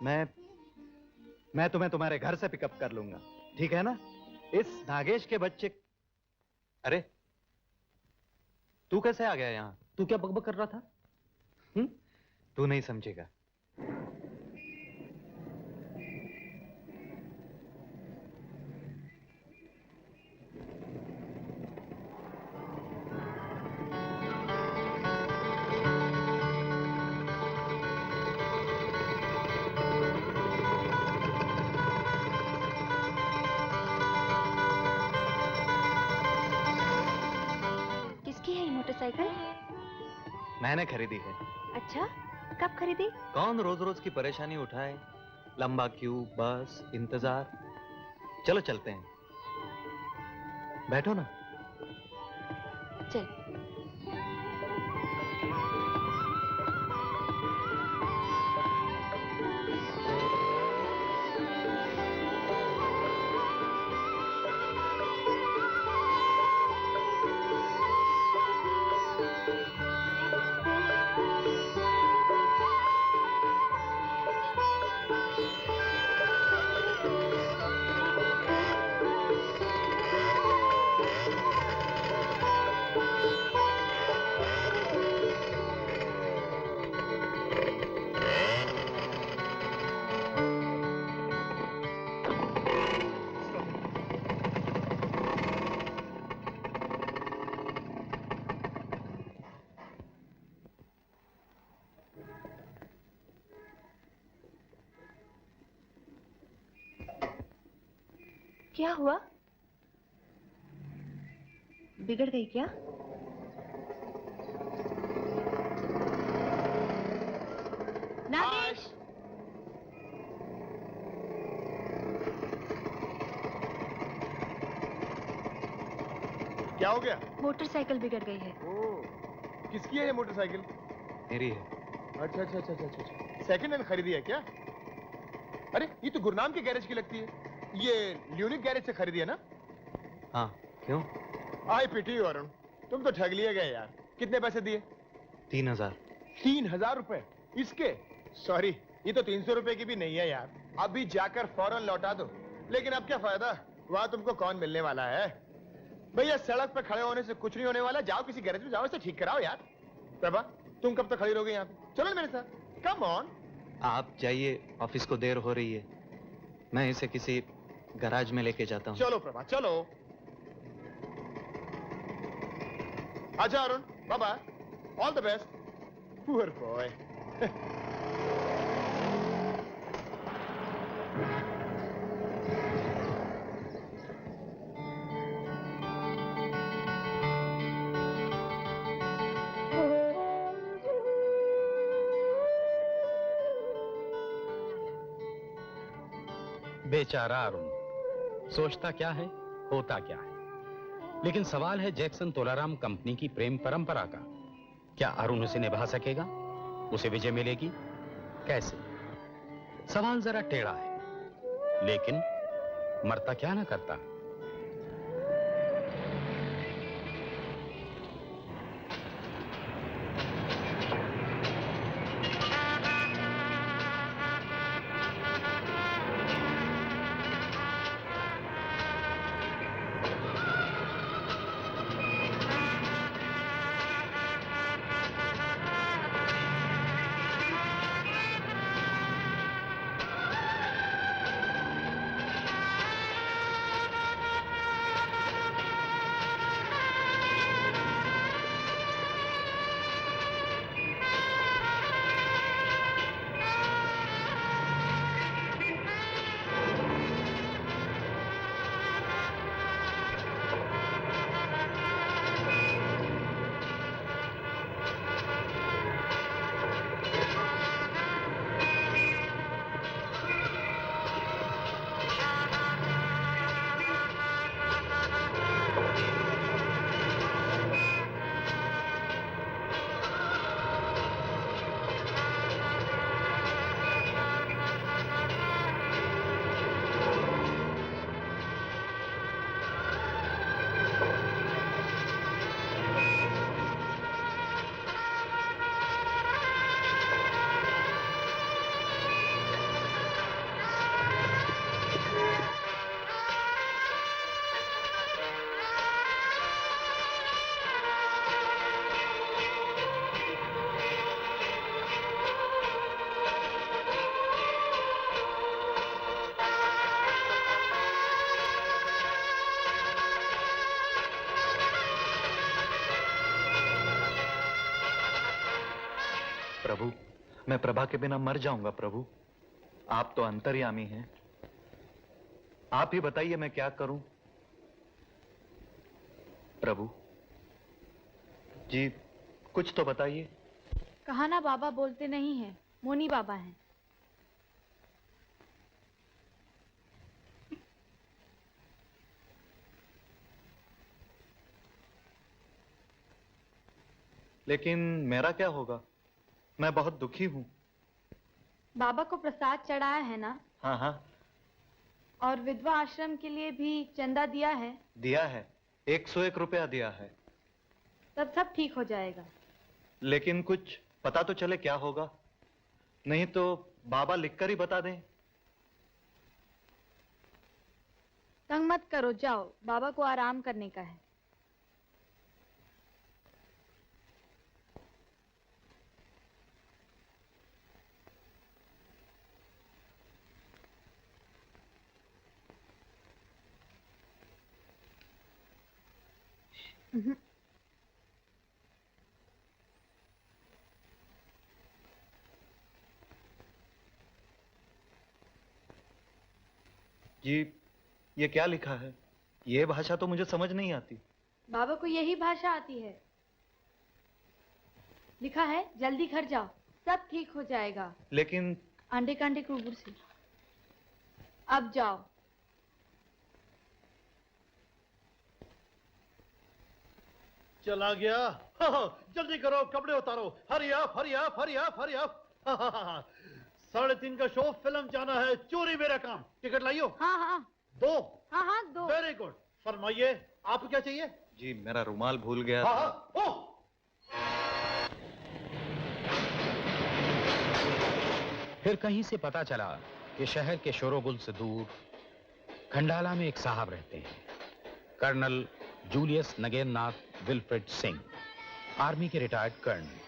मैं तुम्हें तुम्हारे घर से पिकअप कर लूंगा, ठीक है ना? इस नागेश के बच्चे। अरे तू कैसे आ गया यहाँ? तू क्या बकबक कर रहा था? तू नहीं समझेगा। मोटरसाइकिल? मैंने खरीदी है। अच्छा, कब खरीदी? कौन रोज रोज की परेशानी उठाए? लंबा क्यू, बस, इंतजार। चलो चलते हैं। बैठो ना। चल। क्या हुआ? बिगड़ गई क्या? नागेश! क्या हो गया? मोटरसाइकिल बिगड़ गई है। किसकी है ये मोटरसाइकिल? मेरी है। अच्छा अच्छा अच्छा अच्छा अच्छा। सेकंड हैंड खरीदी है क्या? अरे ये तो गुरनाम के गैरेज की लगती है। ये ल्यूनिक गैरेज से खरीदी है ना? हाँ, क्यों? आई पिटी यू अरुण, तुम तो ठग लिए गए यार। कितने पैसे दिए? 3000। 3000 रुपए इसके? सॉरी, ये तो 300 रुपए की भी नहीं है यार। अभी जाकर फौरन लौटा दो। लेकिन अब क्या फायदा, वहां तुमको कौन मिलने वाला है? भैया सड़क पे खड़े होने से कुछ नहीं होने वाला। जाओ किसी गैरेज में जाओ, इसे ठीक कराओ यार। प्रभा, तुम कब तक खड़ी रहोगे यहाँ पे? चलो मेरे साथ, कम ऑन। आप जाइए, ऑफिस को देर हो रही है। मैं इसे किसी गैराज में लेके जाता हूँ। चलो प्रभा, चलो। अच्छा Arun, bye bye, all the best. Poor boy. बेचारा अरुण, सोचता क्या है, होता क्या है। लेकिन सवाल है जैक्सन तोलाराम कंपनी की प्रेम परंपरा का। क्या अरुण उसे निभा सकेगा? उसे विजय मिलेगी? कैसे? सवाल जरा टेढ़ा है, लेकिन मरता क्या ना करता। प्रभु, मैं प्रभा के बिना मर जाऊंगा प्रभु। आप तो अंतर्यामी हैं। आप ही बताइए मैं क्या करूं? प्रभु, जी कुछ तो बताइए। कहा ना बाबा बोलते नहीं हैं, मोनी बाबा हैं। लेकिन मेरा क्या होगा? मैं बहुत दुखी हूँ। बाबा को प्रसाद चढ़ाया है ना? हाँ हाँ और विधवा आश्रम के लिए भी चंदा दिया है? दिया है, 101 रुपया दिया है। तब सब ठीक हो जाएगा। लेकिन कुछ पता तो चले क्या होगा, नहीं तो बाबा लिखकर ही बता दें। तंग मत करो, जाओ, बाबा को आराम करने का है। जी ये क्या लिखा है? ये भाषा तो मुझे समझ नहीं आती। बाबा को यही भाषा आती है। लिखा है जल्दी घर जाओ, सब ठीक हो जाएगा। लेकिन आंडे कांडे कुबुर से। अब जाओ। चला गया। जल्दी करो, कपड़े उतारो, hurry up hurry up hurry up hurry up. 3:30 का शो, फिल्म जाना है, चोरी मेरा काम। टिकट लाइयो। हाँ हाँ 2। हाँ हाँ 2। Very good. फरमाइए आपको क्या चाहिए? जी मेरा रुमाल भूल गया। हाँ हाँ। ओह फिर कहीं से पता चला कि शहर के शोरोगुल से दूर खंडाला में एक साहब रहते हैं, colonel Julius Nagennath Wilfred Singh, army के रिटायर्ड कर्नल।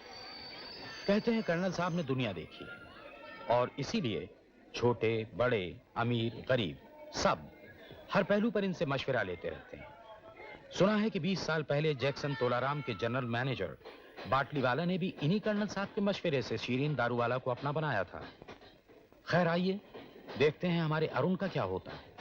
कहते हैं कर्नल साहब ने दुनिया देखी है और इसीलिए छोटे बड़े अमीर गरीब सब हर पहलू पर इनसे मशवरा लेते रहते हैं। सुना है कि 20 साल पहले जैक्सन तोलाराम के जनरल मैनेजर बाटलीवाला ने भी इन्हीं कर्नल साहब के मशवरे से शीरीन दारूवाला को अपना बनाया था। खैर आइए देखते हैं हमारे अरुण का क्या होता है।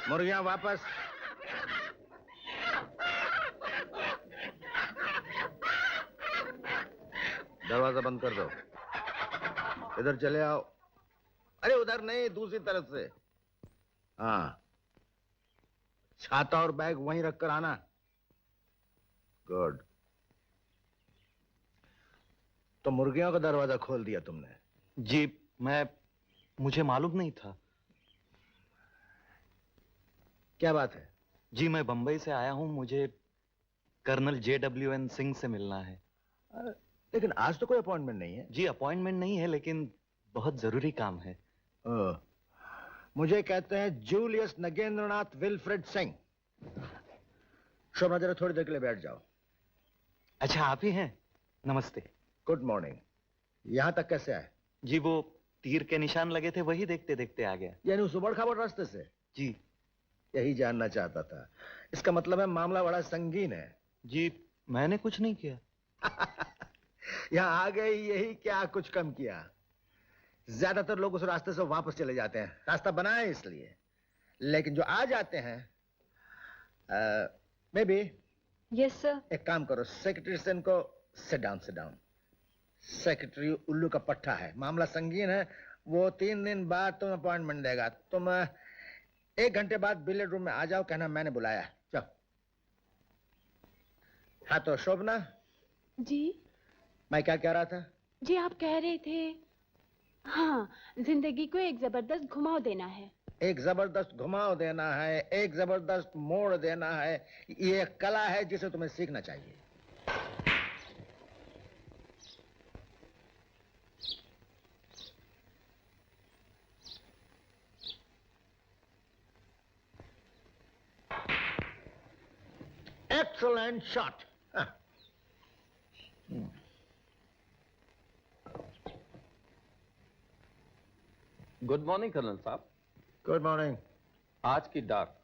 मुर्गियां वापस। दरवाजा बंद कर दो। इधर चले आओ। अरे उधर नहीं, दूसरी तरफ से। हाँ, छाता और बैग वहीं रखकर आना। गुड। तो मुर्गियों का दरवाजा खोल दिया तुमने? जी, मुझे मालूम नहीं था। क्या बात है? जी, मैं बंबई से आया हूं, मुझे कर्नल JWN सिंह से मिलना है। लेकिन आज तो कोई अपॉइंटमेंट नहीं है। जी, अपॉइंटमेंट नहीं है, लेकिन बहुत जरूरी काम है। मुझे कहते हैं जूलियस नगेंद्रनाथ विल्फ्रेड सिंह। शोभा, जरा थोड़ी देर के लिए बैठ जाओ। अच्छा, आप ही हैं? नमस्ते। Good morning. यहां तक कैसे आए? जी, वो तीर के निशान लगे थे, वही देखते देखते आ गया। यानी उस उबड़ खाबड़ रास्ते से? जी। यही जानना चाहता था। इसका मतलब है मामला बड़ा संगीन है। जी, मैंने कुछ नहीं किया। यहाँ आ गए यही क्या कुछ कम किया। ज्यादातर लोग उस रास्ते से वापस चले जाते हैं, रास्ता बना है इसलिए। लेकिन जो आ जाते हैं, मे बी। Yes sir. एक काम करो, सेक्रेटरी से इनको सिट डाउन। सेक्रेटरी उल्लू का पट्टा है, मामला संगीन है। वो 3 दिन बाद तुम अपॉइंटमेंट देगा। तुम 1 घंटे बाद बिलियर्ड रूम में आ जाओ, कहना मैंने बुलाया। चलो। हाँ तो शोभना जी, मैं क्या कह रहा था? जी आप कह रहे थे, हाँ, जिंदगी को एक जबरदस्त घुमाव देना है। एक जबरदस्त घुमाव देना है, एक जबरदस्त मोड़ देना है। ये एक कला है जिसे तुम्हें सीखना चाहिए। Excellent shot. Good morning colonel साहब। Good morning. आज की डाक।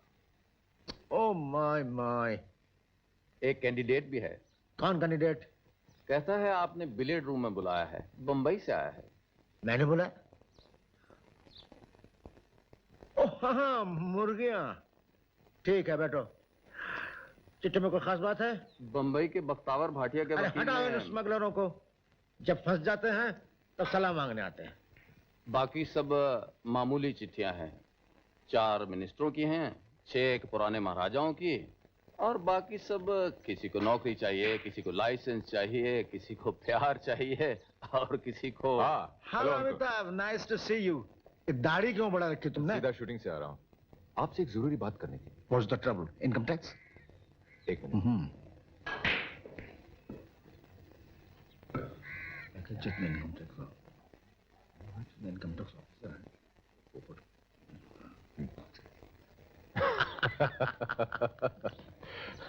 Oh my. एक कैंडिडेट भी है। कौन कैंडिडेट? कहता है आपने बिलियर्ड रूम में बुलाया है, बंबई से आया है। मैंने बुलाया? ओह हाँ, मुर्गियां। ठीक है, बैठो। चिट्ठी में कोई खास बात है? बंबई के बख्तावर भाटिया के वकील हटाओ इन ने स्मगलरों को। जब फंस जाते हैं तब सलाह मांगने आते हैं। बाकी सब मामूली चिट्ठियां हैं। 4 मिनिस्टरों की हैं, 6 पुराने महाराजाओं की, और बाकी सब किसी को नौकरी चाहिए, किसी को लाइसेंस चाहिए, किसी को प्यार चाहिए, और किसी को। Hello Amitabh, nice to see you. दाढ़ी क्यों बड़ा रखी तुमने? सीधा शूटिंग से आ रहा हूँ, आपसे एक जरूरी बात करनी थी। What's the trouble? Income tax? एक मिनट। जितने इनकम टैक्स ऑफिसर हैं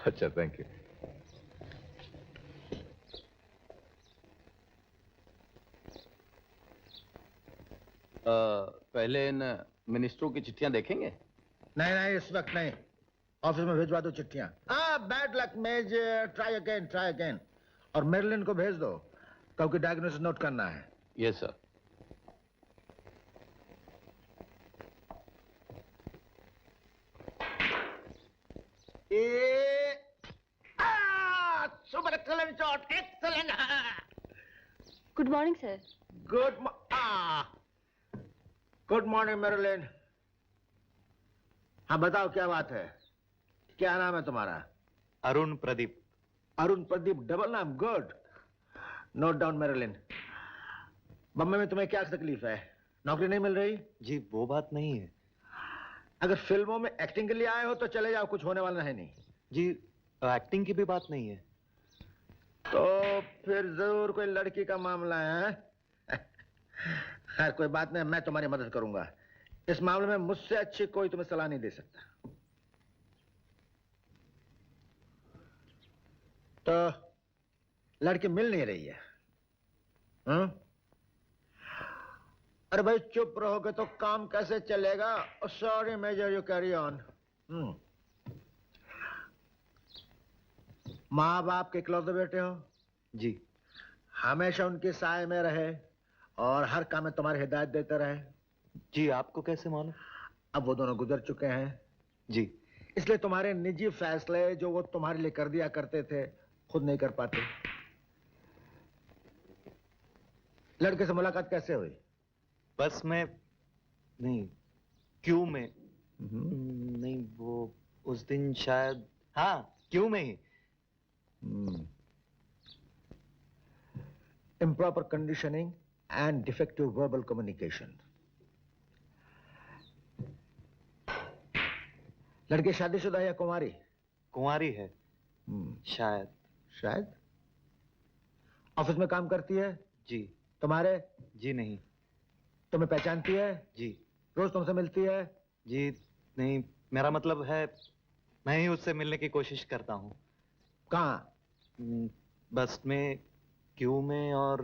अच्छा, थैंक यू। पहले इन मिनिस्टरों की चिट्ठियां देखेंगे? नहीं, इस वक्त नहीं। ऑफिस में भिजवा दो चिट्ठियां। बैड लक मेज, ट्राई अगेन। और मेरिलिन को भेज दो, क्योंकि डायग्नोसिस नोट करना है। Yes sir. Super excellent shot, excellent. Good morning sir. Good morning Marilyn. हाँ बताओ, क्या बात है? क्या नाम है तुम्हारा? अरुण प्रदीप। अरुण प्रदीप, डबल नाम। Good. Note down Marilyn. Bombay में तुम्हें क्या तकलीफ है? नौकरी नहीं मिल रही? जी, वो बात नहीं है। अगर फिल्मों में एक्टिंग के लिए आए हो तो चले जाओ, कुछ होने वाला है नहीं। जी, एक्टिंग की भी बात नहीं है। तो फिर जरूर कोई लड़की का मामला है। खैर कोई बात नहीं, मैं तुम्हारी मदद करूंगा। इस मामले में मुझसे अच्छी कोई तुम्हें सलाह नहीं दे सकता। तो लड़की मिल नहीं रही है? अरे भाई चुप रहोगे तो काम कैसे चलेगा? Sorry major, you carry on. माँ बाप के इकलौते बेटे हो? जी। हमेशा उनके साए में रहे और हर काम में तुम्हारी हिदायत देते रहे? जी, आपको कैसे मालूम? अब वो दोनों गुजर चुके हैं। जी। इसलिए तुम्हारे निजी फैसले जो वो तुम्हारे लिए कर दिया करते थे खुद नहीं कर पाते। लड़के से मुलाकात कैसे हुई? बस में नहीं, क्यू में। नहीं, वो उस दिन शायद, हाँ क्यू में ही। Improper conditioning and defective verbal communication. लड़की शादीशुदा है या कुंवारी? कुंवारी है। शायद। शायद? ऑफिस में काम करती है? जी। तुम्हारे? जी नहीं। तुम्हें पहचानती है? जी। रोज तुमसे मिलती है? जी नहीं, मेरा मतलब है मैं ही उससे मिलने की कोशिश करता हूँ। कहाँ? बस में, क्यू में और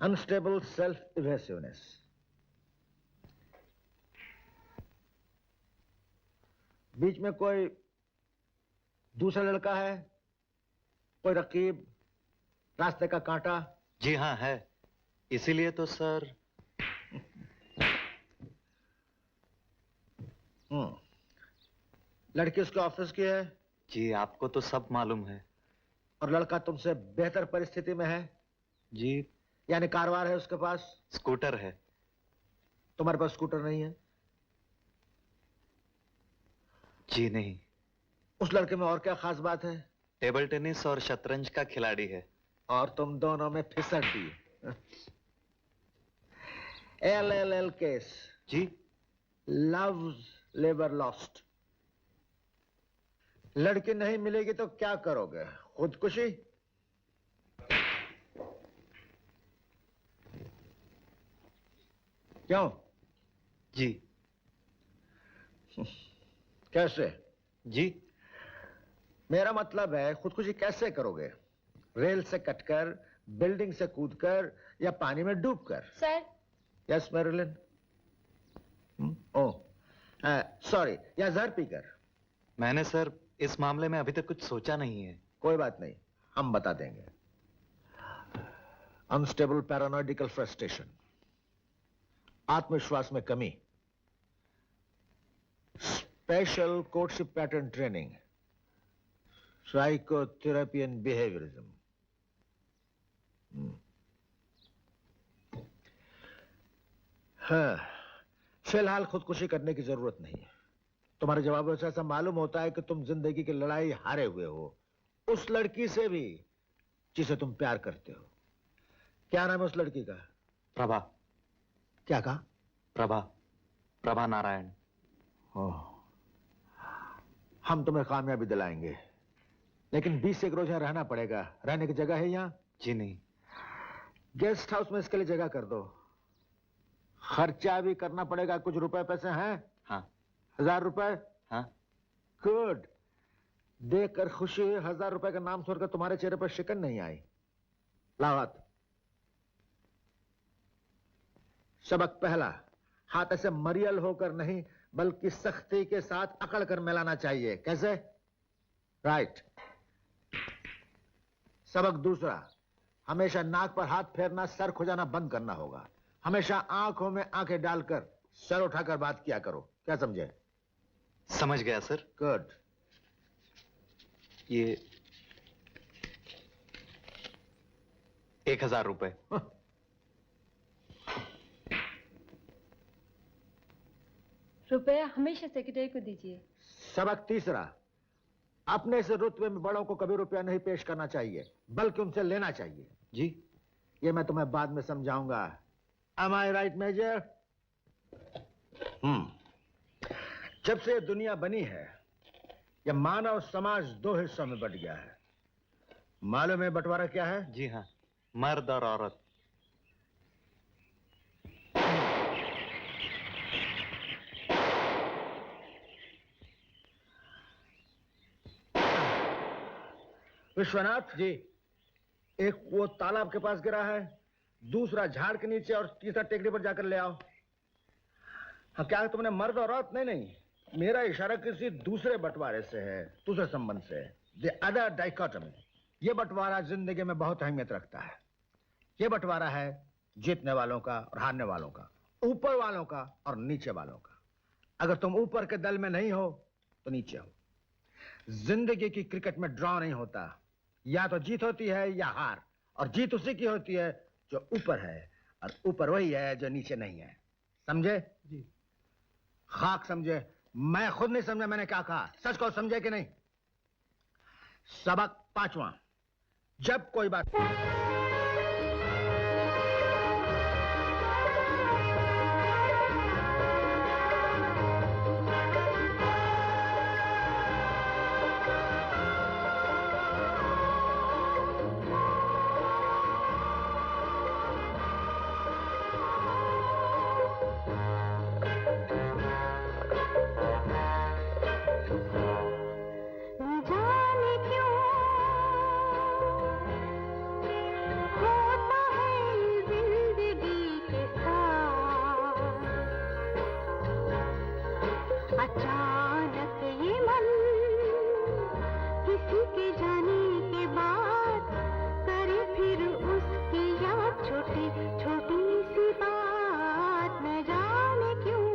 अनस्टेबल सेल्फ इवेसिवनेस। बीच में कोई दूसरा लड़का है? कोई रकीब, रास्ते का कांटा? जी हाँ है, इसीलिए तो सर। लड़की उसके ऑफिस की है? जी, आपको तो सब मालूम है। और लड़का तुमसे बेहतर परिस्थिति में है? जी। यानी कारवार है उसके पास? स्कूटर है। तुम्हारे पास स्कूटर नहीं है? जी नहीं। उस लड़के में और क्या खास बात है? टेबल टेनिस और शतरंज का खिलाड़ी है। और तुम दोनों में फिसलती है। LLL case. जी। Love labour lost. लड़की नहीं मिलेगी तो क्या करोगे? खुदकुशी? क्यों? जी। कैसे? जी। मेरा मतलब है खुदकुशी कैसे करोगे? रेल से कटकर, बिल्डिंग से कूदकर या पानी में डूबकर? सर। Yes Marilyn. सॉरी, या जहर पीकर? मैंने सर इस मामले में अभी तक कुछ सोचा नहीं है। कोई बात नहीं, हम बता देंगे। अनस्टेबल पैरानॉइडिकल फ्रस्ट्रेशन, आत्मविश्वास में कमी, special courtship pattern training, psychotherapy and behaviourism. हाँ, फिलहाल खुदकुशी करने की जरूरत नहीं है। तुम्हारे जवाबों से ऐसा मालूम होता है कि तुम जिंदगी की लड़ाई हारे हुए हो, उस लड़की से भी जिसे तुम प्यार करते हो। क्या नाम है उस लड़की का? प्रभा। क्या कहा? प्रभा, प्रभा नारायण। हम तुम्हें कामयाबी दिलाएंगे, लेकिन 20 एक रोज यहाँ रहना पड़ेगा। रहने की जगह है यहाँ? जी नहीं। गेस्ट हाउस में इसके लिए जगह कर दो। खर्चा भी करना पड़ेगा। कुछ रुपए पैसे हैं? हाँ। 1000 रुपए? हाँ। गुड। देखकर खुशी हुई। 1000 रुपए का नाम सुनकर तुम्हारे चेहरे पर शिकन नहीं आई। लाओ हाथ। सबक पहला, हाथ ऐसे मरियल होकर नहीं बल्कि सख्ती के साथ अकड़ कर मिलाना चाहिए। कैसे? राइट। सबक दूसरा, हमेशा नाक पर हाथ फेरना, सर खुजाना बंद करना होगा। हमेशा आंखों में आंखें डालकर सर उठाकर बात किया करो। क्या समझे? समझ गया सर। गुड। ये 1000 रुपए। रुपया हमेशा सेक्रेटरी को दीजिए। सबक तीसरा, अपने से रुतबे में बड़ों को कभी रुपया नहीं पेश करना चाहिए, बल्कि उनसे लेना चाहिए। जी। ये मैं तुम्हें बाद में समझाऊंगा। Am I right, major? जब से दुनिया बनी है, यह मानव समाज 2 हिस्सों में बट गया है। मालूम है बंटवारा क्या है? जी हाँ, मर्द और औरत। विश्वनाथ जी, एक वो तालाब के पास गिरा है, दूसरा झाड़ के नीचे और तीसरा टेकड़ी पर जाकर ले आओ। हाँ, क्या तुमने मर्द और औरत? नहीं, मेरा इशारा किसी दूसरे बंटवारे से है, दूसरे संबंध से। The other dichotomy. यह बंटवारा जिंदगी में बहुत अहमियत रखता है। यह बंटवारा है जीतने वालों का और हारने वालों का। ऊपर वालों का और नीचे वालों का। अगर तुम ऊपर के दल में नहीं हो तो नीचे हो। जिंदगी की क्रिकेट में ड्रॉ नहीं होता, या तो जीत होती है या हार, और जीत उसी की होती है जो ऊपर है, और ऊपर वही है जो नीचे नहीं है। समझे? जी। खाक समझे। मैं खुद नहीं समझा मैंने क्या कहा। सच को समझे कि नहीं? सबक 5वां, जब कोई बात अचानक ये मन किसी के जाने के बाद करे फिर उसकी याद, छोटी छोटी सी बात न जाने क्यों।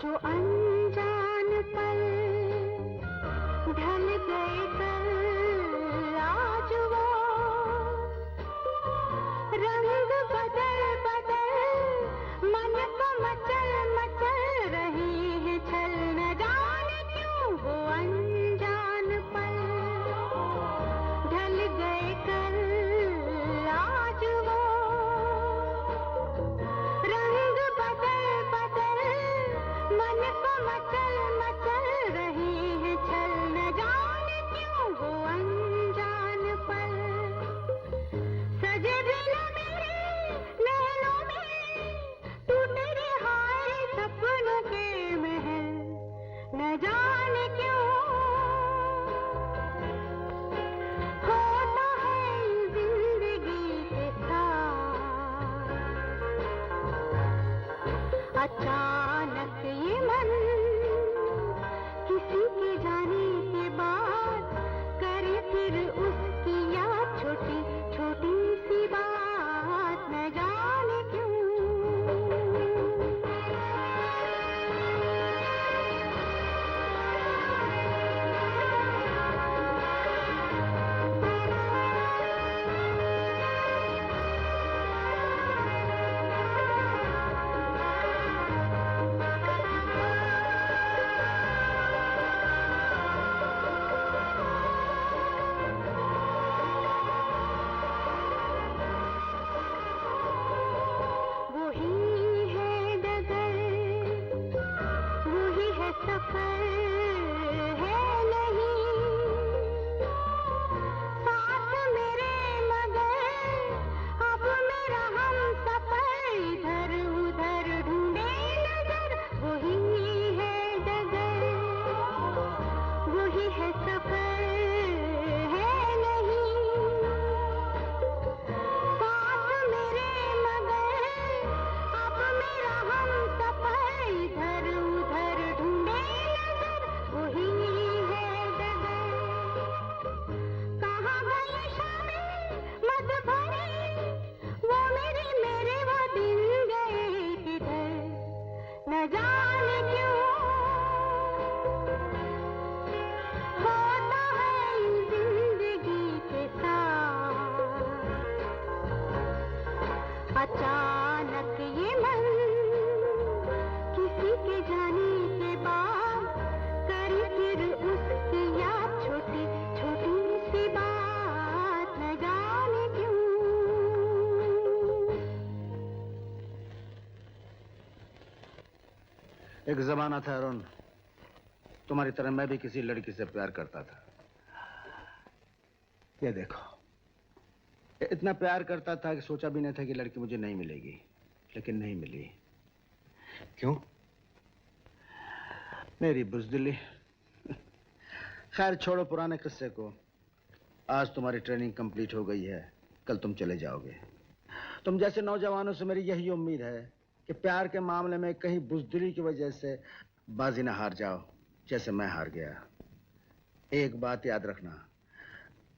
जो अनजान पल ढल गए कल, आज वो रंग बदल बदल मन को मचल मचल रही है छल, न जाने क्यों वो अनजान पल ढल गए कल, आज वो रंग बदल बदल मन को मचल मचल रही है छल, न जाने क्यों वो अनजान पल। सजे बिना मेरे नैनों में टूटे रिहाए सपनों के महल, न जाने क्यों होता है जिंदगी के साथ। अचानक ये मन किसी के जाने के बाद करे फिर उसकी याद, छोटी छोटी सी बात न जाने क्यों। वही है डगर, वही है सफर, है नहीं साथ मेरे मगर अब मेरा हम सफर, इधर उधर ढूंढे नजर। वही है डगर, वही है सफर, है नहीं साथ मेरे मगर अब मेरा हम सफर, इधर उधर ढूंढे नजर। वही है डगर, कहाँ गई शामें मत भरी, वो मेरे वो दिन गए किधर, न जाने क्यों होता है जिंदगी के साथ। अचानक ये मन किसी के जाने के बाद करे फिर उसकी याद, छोटी छोटी सी बात न जाने क्यों। एक जमाना था अरुण, तुम्हारी तरह मैं भी किसी लड़की से प्यार करता था। ये देखो, इतना प्यार करता था कि सोचा भी नहीं था कि लड़की मुझे नहीं मिलेगी, लेकिन नहीं मिली। क्यों? मेरी बुज़दिली। खैर छोड़ो पुराने किस्से को। आज तुम्हारी ट्रेनिंग कंप्लीट हो गई है, कल तुम चले जाओगे। तुम जैसे नौजवानों से मेरी यही उम्मीद है कि प्यार के मामले में कहीं बुज़दिली की वजह से बाजी ना हार जाओ जैसे मैं हार गया। एक बात याद रखना,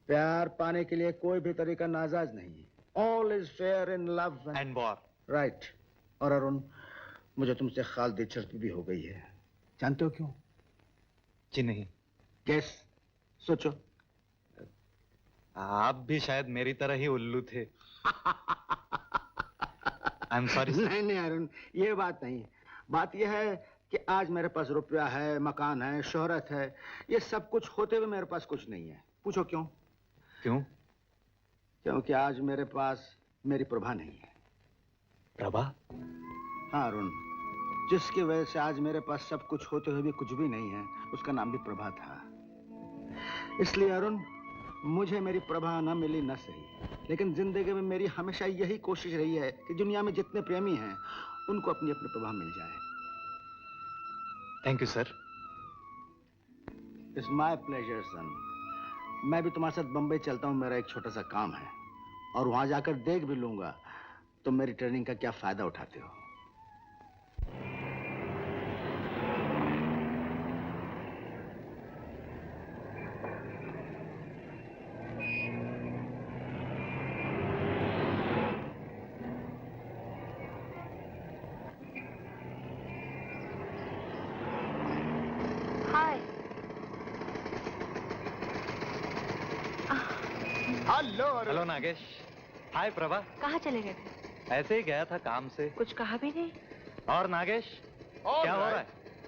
प्यार पाने के लिए कोई भी तरीका नाजायज नहीं है। All is fair in love and war. Right. और अरुण, मुझे तुमसे खाल दिलचस्पी भी हो गई है। जानते हो क्यों? जी नहीं। गैस सोचो। आप भी शायद मेरी तरह ही उल्लू थे। I am sorry. नहीं नहीं अरुण, ये बात नहीं है। बात यह है कि आज मेरे पास रुपया है, मकान है, शोहरत है, ये सब कुछ होते हुए मेरे पास कुछ नहीं है। पूछो क्यों? क्यों? क्योंकि आज मेरे पास मेरी प्रभा नहीं है। प्रभा? हाँ अरुण, जिसकी वजह से आज मेरे पास सब कुछ होते हुए भी कुछ भी नहीं है, उसका नाम भी प्रभा था। इसलिए अरुण, मुझे मेरी प्रभा न मिली न सही, लेकिन जिंदगी में मेरी हमेशा यही कोशिश रही है कि दुनिया में जितने प्रेमी हैं उनको अपनी अपनी प्रभा मिल जाए। Thank you sir. It's my pleasure son. मैं भी तुम्हारे साथ बंबई चलता हूँ, मेरा एक छोटा सा काम है, और वहां जाकर देख भी लूंगा तुम मेरी ट्रेनिंग का क्या फायदा उठाते हो। हेलो नागेश। हाय प्रभा। कहाँ चले गए थे? ऐसे ही गया था काम से। कुछ कहा भी नहीं। और नागेश क्या हो रहा है?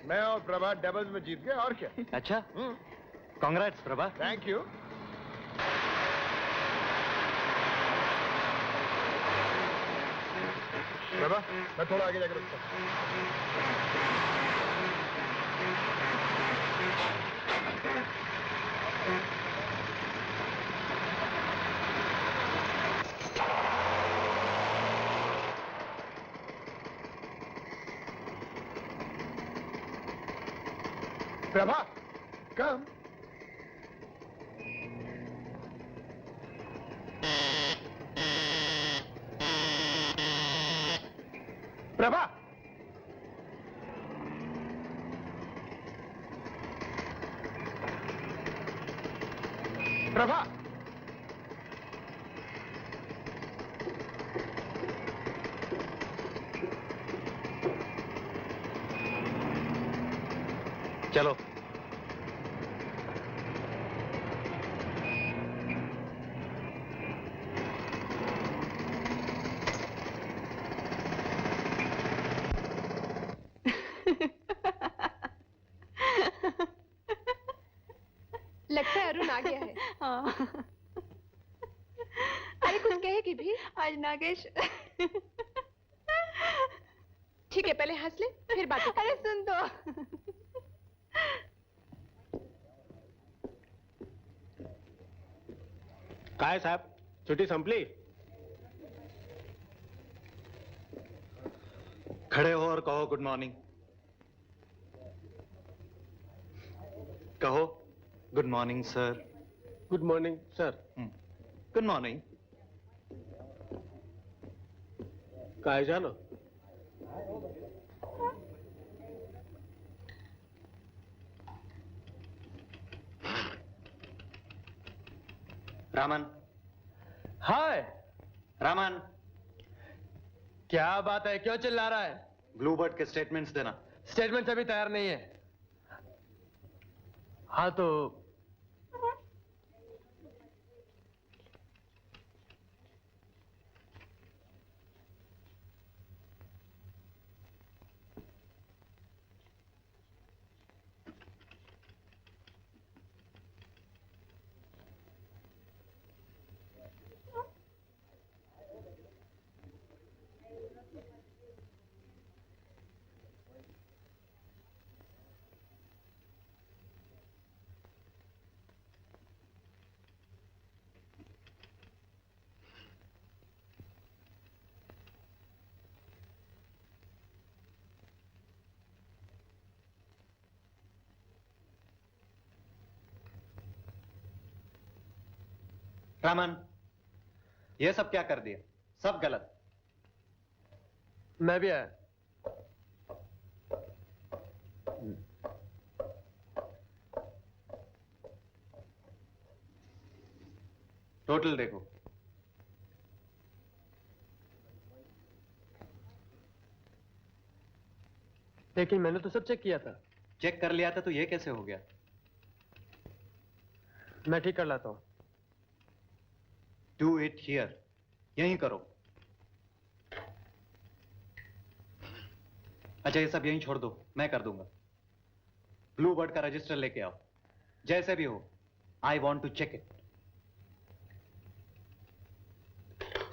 मैं और प्रभा डबल्स में जीत गए, और क्या। अच्छा, congrats Prabha. Thank you. Prabha, मैं थोड़ा आगे जाकर रुकता हूं। प्रभा, कम। प्रभा, प्रभा, चलो। लगता है अरुण आ गया है। हाँ। अरे कुछ कहेगी भी? आज नागेश। ठीक है, पहले हंस ले फिर बात। अरे सुन तो। काय साहब, छुट्टी संपली? खड़े हो और कहो गुड मॉर्निंग। कहो good morning sir. Good morning sir. Good morning. काय जानो? रामन। हाय रामन। क्या बात है, क्यों चिल्ला रहा है? ब्लूबर्ड के स्टेटमेंट्स देना। स्टेटमेंट अभी तैयार नहीं है। हाँ तो रामन, ये सब क्या कर दिया? सब गलत। मैं भी आया। टोटल देखो। लेकिन मैंने तो सब चेक किया था। चेक कर लिया था तो ये कैसे हो गया? मैं ठीक कर लाता हूं। डू इट हियर, यहीं करो। अच्छा ये सब यहीं छोड़ दो, मैं कर दूंगा। ब्लू बर्ड का रजिस्टर लेके आओ, जैसे भी हो। I want to check it.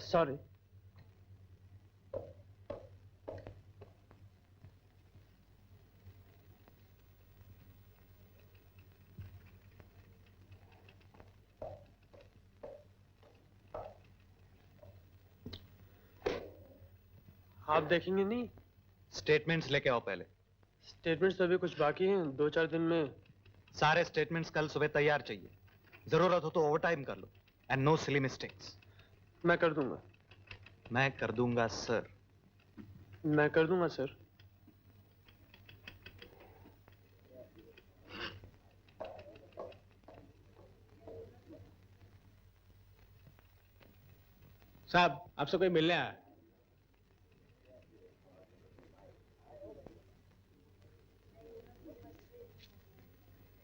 Sorry. आप देखेंगे नहीं? स्टेटमेंट्स लेके आओ पहले। स्टेटमेंट्स तो अभी कुछ बाकी हैं, 2-4 दिन में। सारे स्टेटमेंट्स कल सुबह तैयार चाहिए। जरूरत हो तो ओवरटाइम कर लो। And no silly mistakes. मैं कर दूंगा। मैं कर दूंगा सर। मैं कर दूंगा सर। साहब आपसे कोई मिलने आया।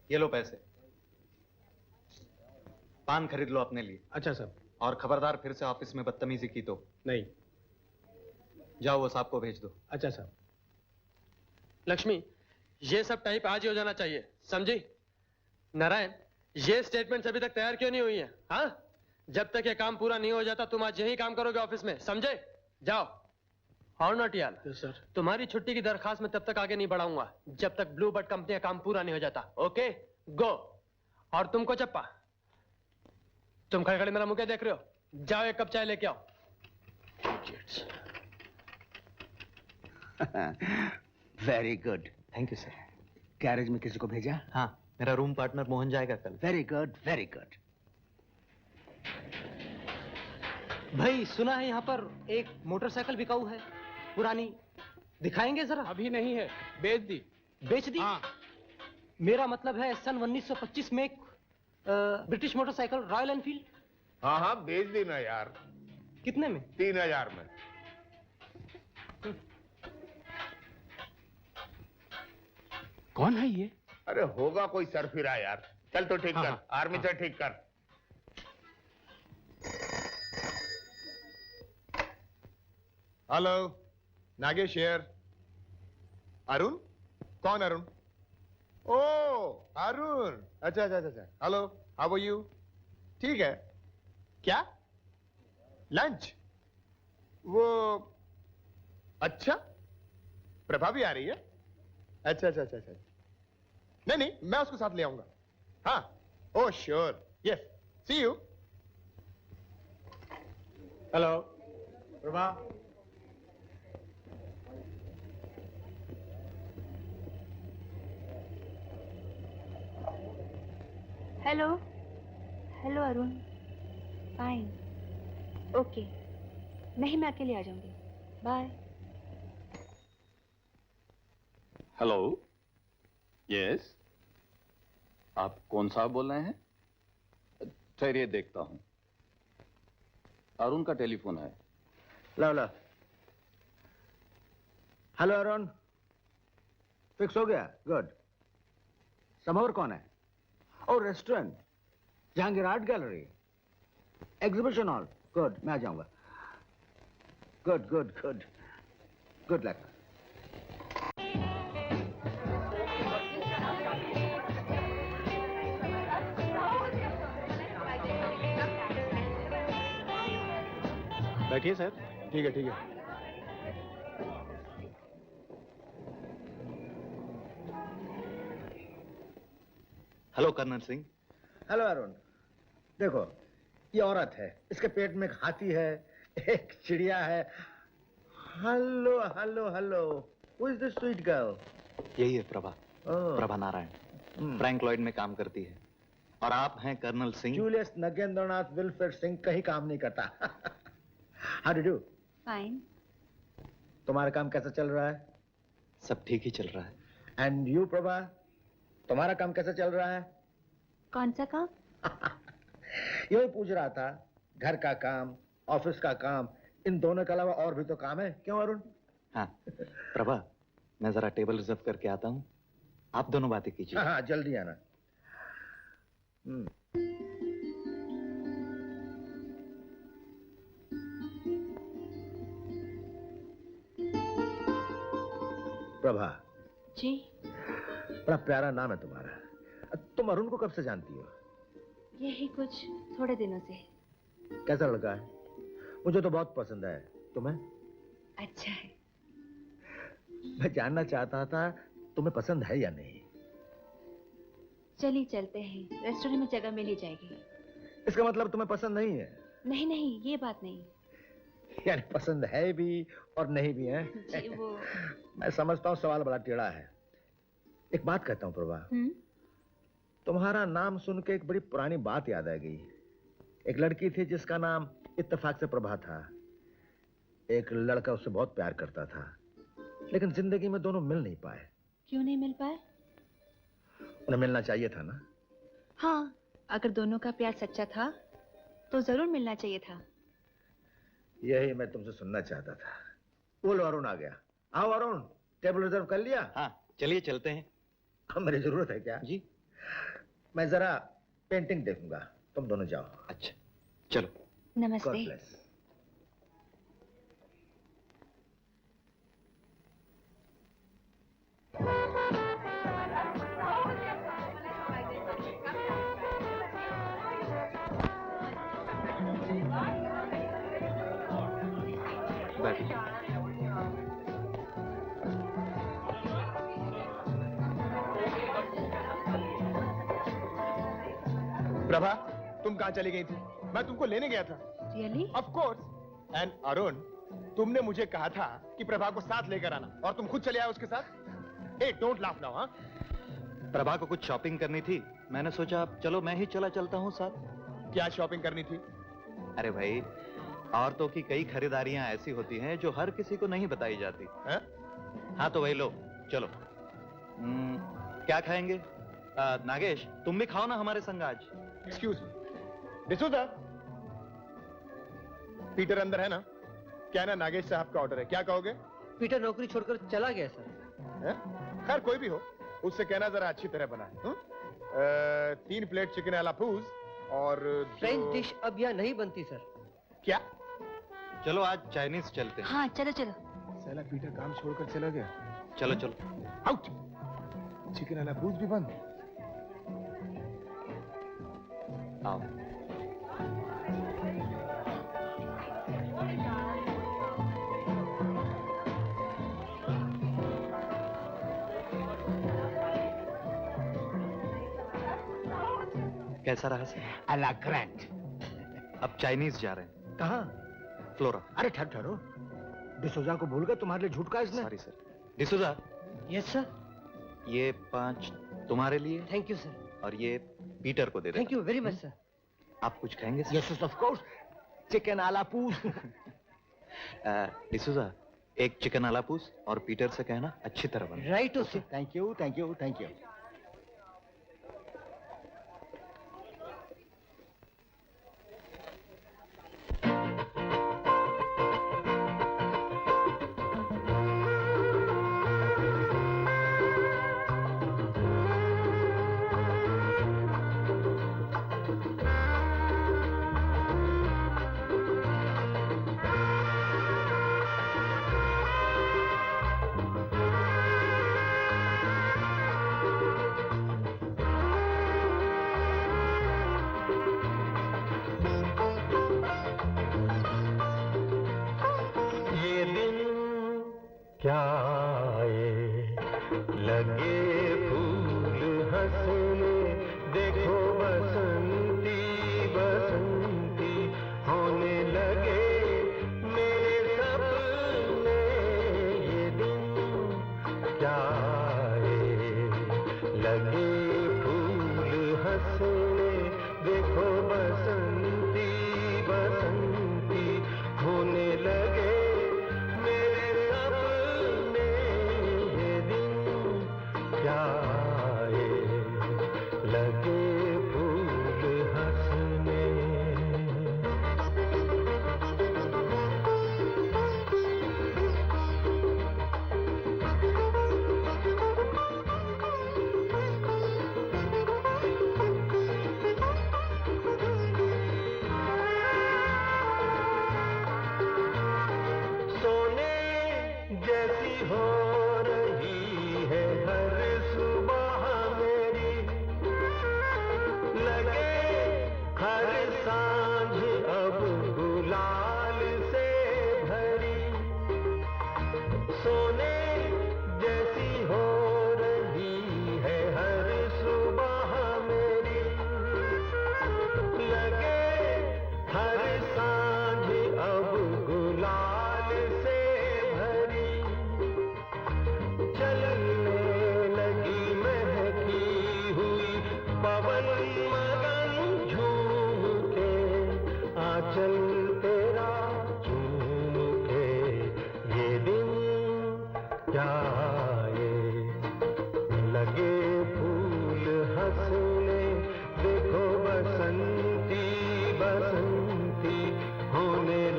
ये लो पैसे। पान खरीद लो अपने लिए। अच्छा साहब। और खबरदार फिर से ऑफिस में बदतमीजी की तो। नहीं। जाओ वो साहब को भेज दो। अच्छा साहब। लक्ष्मी, ये सब टाइप आज ही हो जाना चाहिए, समझी? नारायण, ये स्टेटमेंट्स अभी तक तैयार क्यों नहीं हुई है? हाँ, जब तक ये काम पूरा नहीं हो जाता तुम आज यही काम करोगे ऑफिस में, समझे? जाओ। और नॉट यार। सर। तुम्हारी छुट्टी की दरखास्त मैं तब तक आगे नहीं बढ़ाऊंगा जब तक ब्लू बर्ड कंपनी का काम पूरा नहीं हो जाता। ओके, गो। और तुमको चप्पा, तुम खड़े खड़े मेरा मुंह क्या देख रहे हो? जाओ एक कप चाय लेके आओ। Very good. Thank you sir. Garage में किसी को भेजा? हाँ, मेरा रूम पार्टनर मोहन जाएगा कल। Very good, very good. भाई सुना है यहाँ पर एक मोटरसाइकिल बिकाऊ है, पुरानी। दिखाएंगे जरा? अभी नहीं है, बेच दी। बेच दी? हाँ। मेरा मतलब है सन 1925 में एक ब्रिटिश मोटरसाइकिल रॉयल एनफील्ड। हाँ हाँ बेच देना यार। कितने में? 3000 में। कौन है ये? अरे होगा कोई सरफिरा यार। चल तो ठीक कर। आर्मी से ठीक कर। Hello, Nagesh here. अरुण? कौन अरुण? ओ अरुण, अच्छा अच्छा अच्छा। Hello, how are you? ठीक है। क्या लंच? वो अच्छा, प्रभा भी आ रही है? अच्छा अच्छा अच्छा अच्छा। नहीं नहीं, मैं उसको साथ ले आऊंगा। हाँ, oh sure, yes, see you. Hello Prabha. Hello. Hello Arun. Fine. Okay, नहीं मैं अकेले आ जाऊंगी। बाय। हेलो। यस, आप कौन साहब बोल रहे हैं? ठहरिए देखता हूं। अरुण का टेलीफोन है। लो लो। हेलो अरुण, फिक्स हो गया? गुड। समोर कौन है? और restaurant, Jehangir art gallery, exhibition hall. Good, मैं आ जाऊंगा। Good good good, good luck. बैठिए सर। ठीक है ठीक है। Hello colonel Singh. Hello Arun, देखो ये औरत है, इसके पेट में एक हाथी है, एक चिड़िया है। Hello hello hello, who is this sweet girl? यही है प्रभा। प्रभा नारायण, फ्रैंक लॉयड में काम करती है। और आप हैं colonel Singh? Julius Nagendranath Wilfred Singh कहीं काम नहीं करता। How do do? फाइन। तुम्हारा काम कैसा चल रहा है? सब ठीक ही चल रहा है। एंड यू प्रभा, तुम्हारा काम कैसा चल रहा है? कौन सा काम? यही पूछ रहा था। घर का काम, ऑफिस का काम, इन दोनों के अलावा और भी तो काम है, क्यों अरुण? हाँ प्रभा, मैं जरा टेबल रिजर्व करके आता हूँ, आप दोनों बातें कीजिए। हाँ जल्दी आना। प्रभा जी। बड़ा प्यारा नाम है तुम्हारा। तुम अरुण को कब से जानती हो? यही कुछ थोड़े दिनों से। कैसा लड़का है? मुझे तो बहुत पसंद है। तुम्हें? अच्छा है। मैं जानना चाहता था तुम्हें पसंद है या नहीं। चलिए चलते हैं, रेस्टोरेंट में जगह मिल ही जाएगी। इसका मतलब तुम्हें पसंद नहीं है? नहीं नहीं, ये बात नहीं। यानी पसंद है भी और नहीं भी है? जी वो मैं समझता हूँ सवाल बड़ा टेढ़ा है। एक बात कहता हूँ प्रभा, तुम्हारा नाम सुन के एक बड़ी पुरानी बात याद आ गई। एक लड़की थी जिसका नाम इत्तेफाक से प्रभा था। एक लड़का उससे बहुत प्यार करता था, लेकिन जिंदगी में दोनों मिल नहीं पाए। क्यों नहीं मिल पाए? उन्हें मिलना चाहिए था ना? हाँ, अगर दोनों का प्यार सच्चा था तो जरूर मिलना चाहिए था। यही मैं तुमसे सुनना चाहता था। बोलो, अरुण आ गया। आओ अरुण, टेबल रिजर्व कर लिया? हाँ चलिए चलते हैं। अब मेरी जरूरत है क्या? जी। मैं जरा पेंटिंग देखूंगा, तुम दोनों जाओ। अच्छा चलो। नमस्ते। God bless. प्रभा, तुम कहाँ चली गई थी? मैं तुमको लेने गया था। Really? Of course. And Arun, तुमने मुझे कहा था कि प्रभा को साथ लेकर आना, और तुम खुद चले आए उसके साथ। Hey, don't laugh now, हाँ? प्रभा को कुछ शॉपिंग करनी थी, मैंने सोचा चलो मैं ही चलता हूँ साथ। क्या शॉपिंग करनी थी? अरे भाई, औरतों की कई खरीदारियां ऐसी होती हैं जो हर किसी को नहीं बताई जाती। हाँ तो वही लो, चलो। क्या खाएंगे? नागेश, तुम भी खाओ ना हमारे संग आज। एक्सक्यूज मी, डिसूजा, पीटर अंदर है ना? क्या ना नागेश साहब का ऑर्डर है, क्या कहोगे? पीटर नौकरी छोड़कर चला गया सर। खैर कोई भी हो, उससे कहना जरा अच्छी तरह बनाए। 3 प्लेट चिकन आला पूज और फ्रेंच डिश अब यहाँ नहीं बनती सर। क्या? चलो आज चाइनीज चलते हैं। हाँ चलो चलो। साला पीटर काम छोड़कर चला गया। चलो चलो। आउट। चिकन आला पूज भी बंद। आओ। कैसा रहा सर? अला ग्रैंड। अब चाइनीज जा रहे हैं। कहाँ? फ्लोरा। अरे ठहरो, डिसूजा को भूल गए? तुम्हारे लिए झूठ का इसने? Sorry sir. D'Souza. Yes sir. ये 5 तुम्हारे लिए। Thank you sir. और ये पीटर को दे देना। Thank you very much sir. आप कुछ खाएंगे sir? Yes of course, chicken आला पूस। डिसूजा, एक चिकन आला पूस और पीटर से कहना अच्छी तरह बना। Right okay. Thank you thank you thank you. क्या आए लगे फूल हंसने, देखो बसंती बसंती होने लगे मेरे सपने। ये दिन क्या आए लगे फूल हंसने, देखो बसंती बसंती होने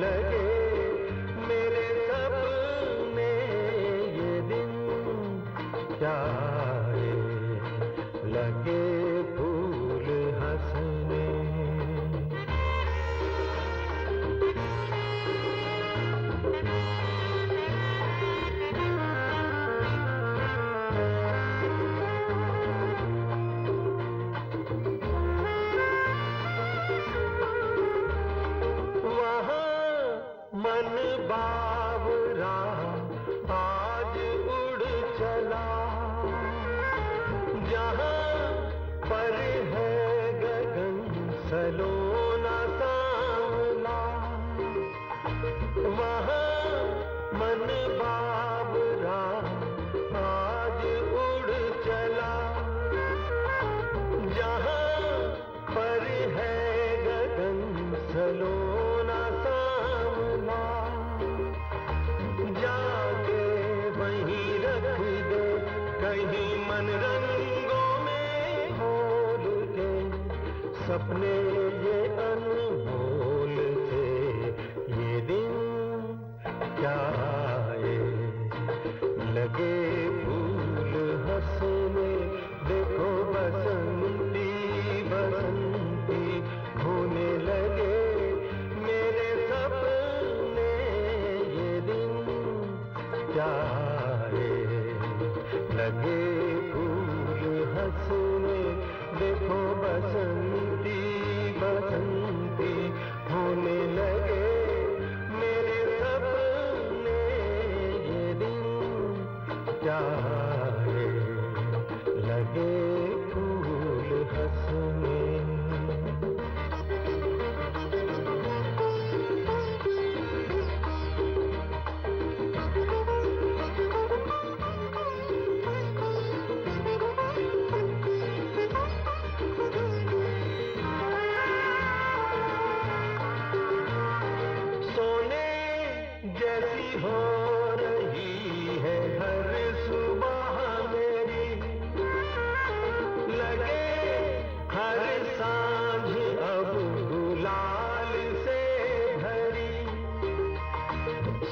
लगे मेरे सपने ये दिन क्या आए, लगे फूल हंसने। मन बावरा आज उड़ चला, जहाँ पर है गगन सलोना सांवला, वहाँ मन बावरा आज उड़ चला, जहाँ पर है गगन सलोना सांवला, जाके वहीं रख दे कहीं मन रंगों में खोल के, सपने ये अनमोल थे ये दिन क्या आए, लगे फूल हंसने। देखो बसंती बसंती होने लगे मेरे सपने ये दिन क्या आए, लगे फूल हंसने। देखो बसंती बसंती होने लगे मेरे सपने ये दिन क्या आए, लगे फूल हंसने। सोने जैसी हो रही है हर सुबह मेरी, लगे हर सांझ अब गुलाल से भरी।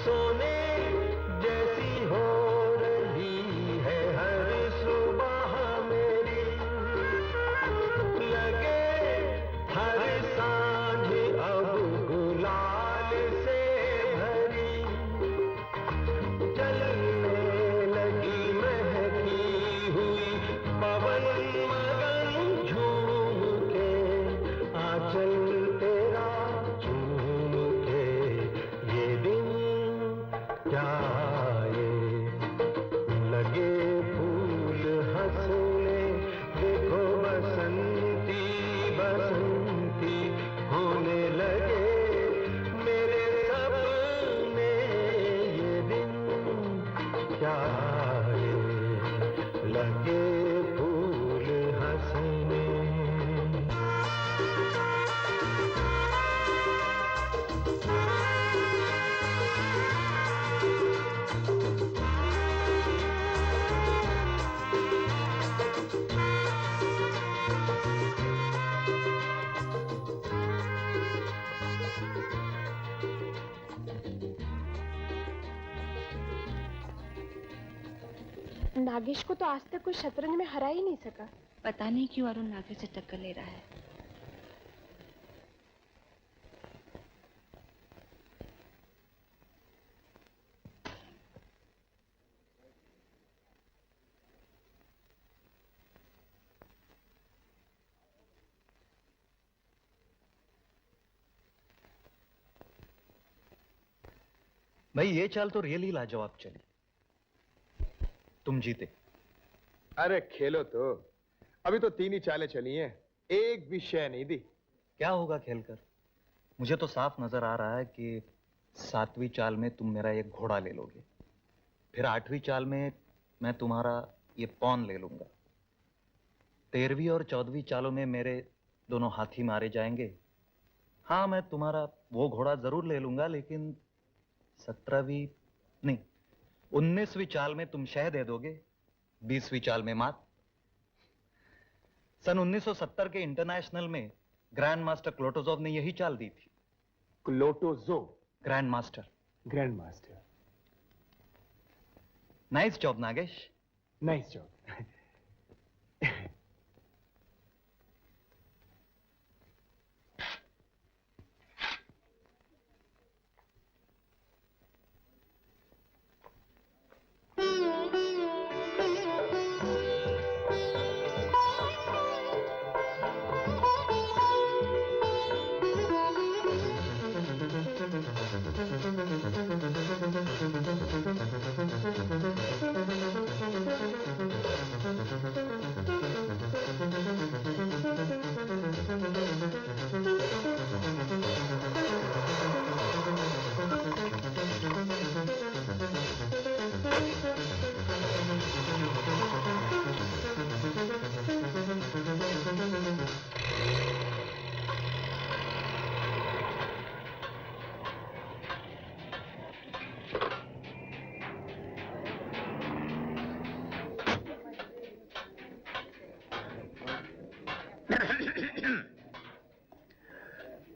सोने जैसी हो रही है हर सुबह मेरी, लगे हर सांझ अब गुलाल से भरी। चलने लगी महकी हुई पवन मगन झूम के, आंचल तेरा चूम के ये दिन क्या आए, लगे फूल हंसने। देखो बसंती बसंती होने लगे मेरे सपने ये दिन क्या आए, लगे फूल हंसने। नागेश को तो आज तक कोई शतरंज में हरा ही नहीं सका। पता नहीं क्यों अरुण नागेश से टक्कर ले रहा है। भाई ये चाल तो रियली लाजवाब चली, तुम जीते। अरे खेलो तो, अभी तो 3 ही चालें चली हैं, एक भी शय नहीं दी। क्या होगा खेलकर? मुझे तो साफ नजर आ रहा है कि 7वीं चाल में तुम मेरा एक घोड़ा ले लोगे, फिर 8वीं चाल में मैं तुम्हारा ये पॉन ले लूंगा, 13वीं और 14वीं चालों में मेरे दोनों हाथी मारे जाएंगे। हाँ, मैं तुम्हारा वो घोड़ा जरूर ले लूंगा, लेकिन 17वीं नहीं 19वीं चाल में तुम शह दे दोगे, 20वीं चाल में मात। सन 1970 के इंटरनेशनल में ग्रैंड मास्टर क्लोटोजोव ने यही चाल दी थी। क्लोटोजोव? Grandmaster. Grandmaster. Nice job Nagesh. Nice job.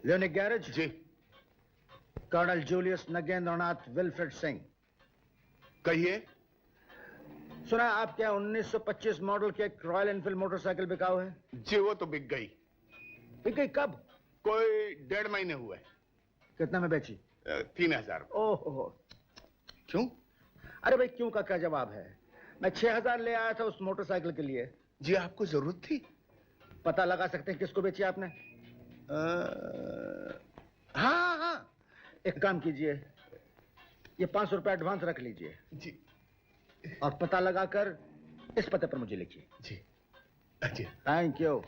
लियोनिक गैरेज। जी। Colonel Julius Nagendranath Wilfred Singh. कहिए। सुना आप क्या 1925 मॉडल के एक रॉयल एनफील्ड मोटरसाइकिल बिकाऊ है? जी वो तो बिक गई। बिक गई कब? कोई 1.5 महीने हुए। कितना में बेची? 3000। ओहो। क्यों? अरे भाई क्यों का क्या जवाब है? मैं 6000 ले आया था उस मोटरसाइकिल के लिए। जी आपको जरूरत थी? पता लगा सकते हैं किसको बेची आपने? हाँ हाँ, एक काम कीजिए, ये 500 रुपए एडवांस रख लीजिए जी, और पता लगाकर इस पते पर मुझे लिखिए। जी जी। Thank you.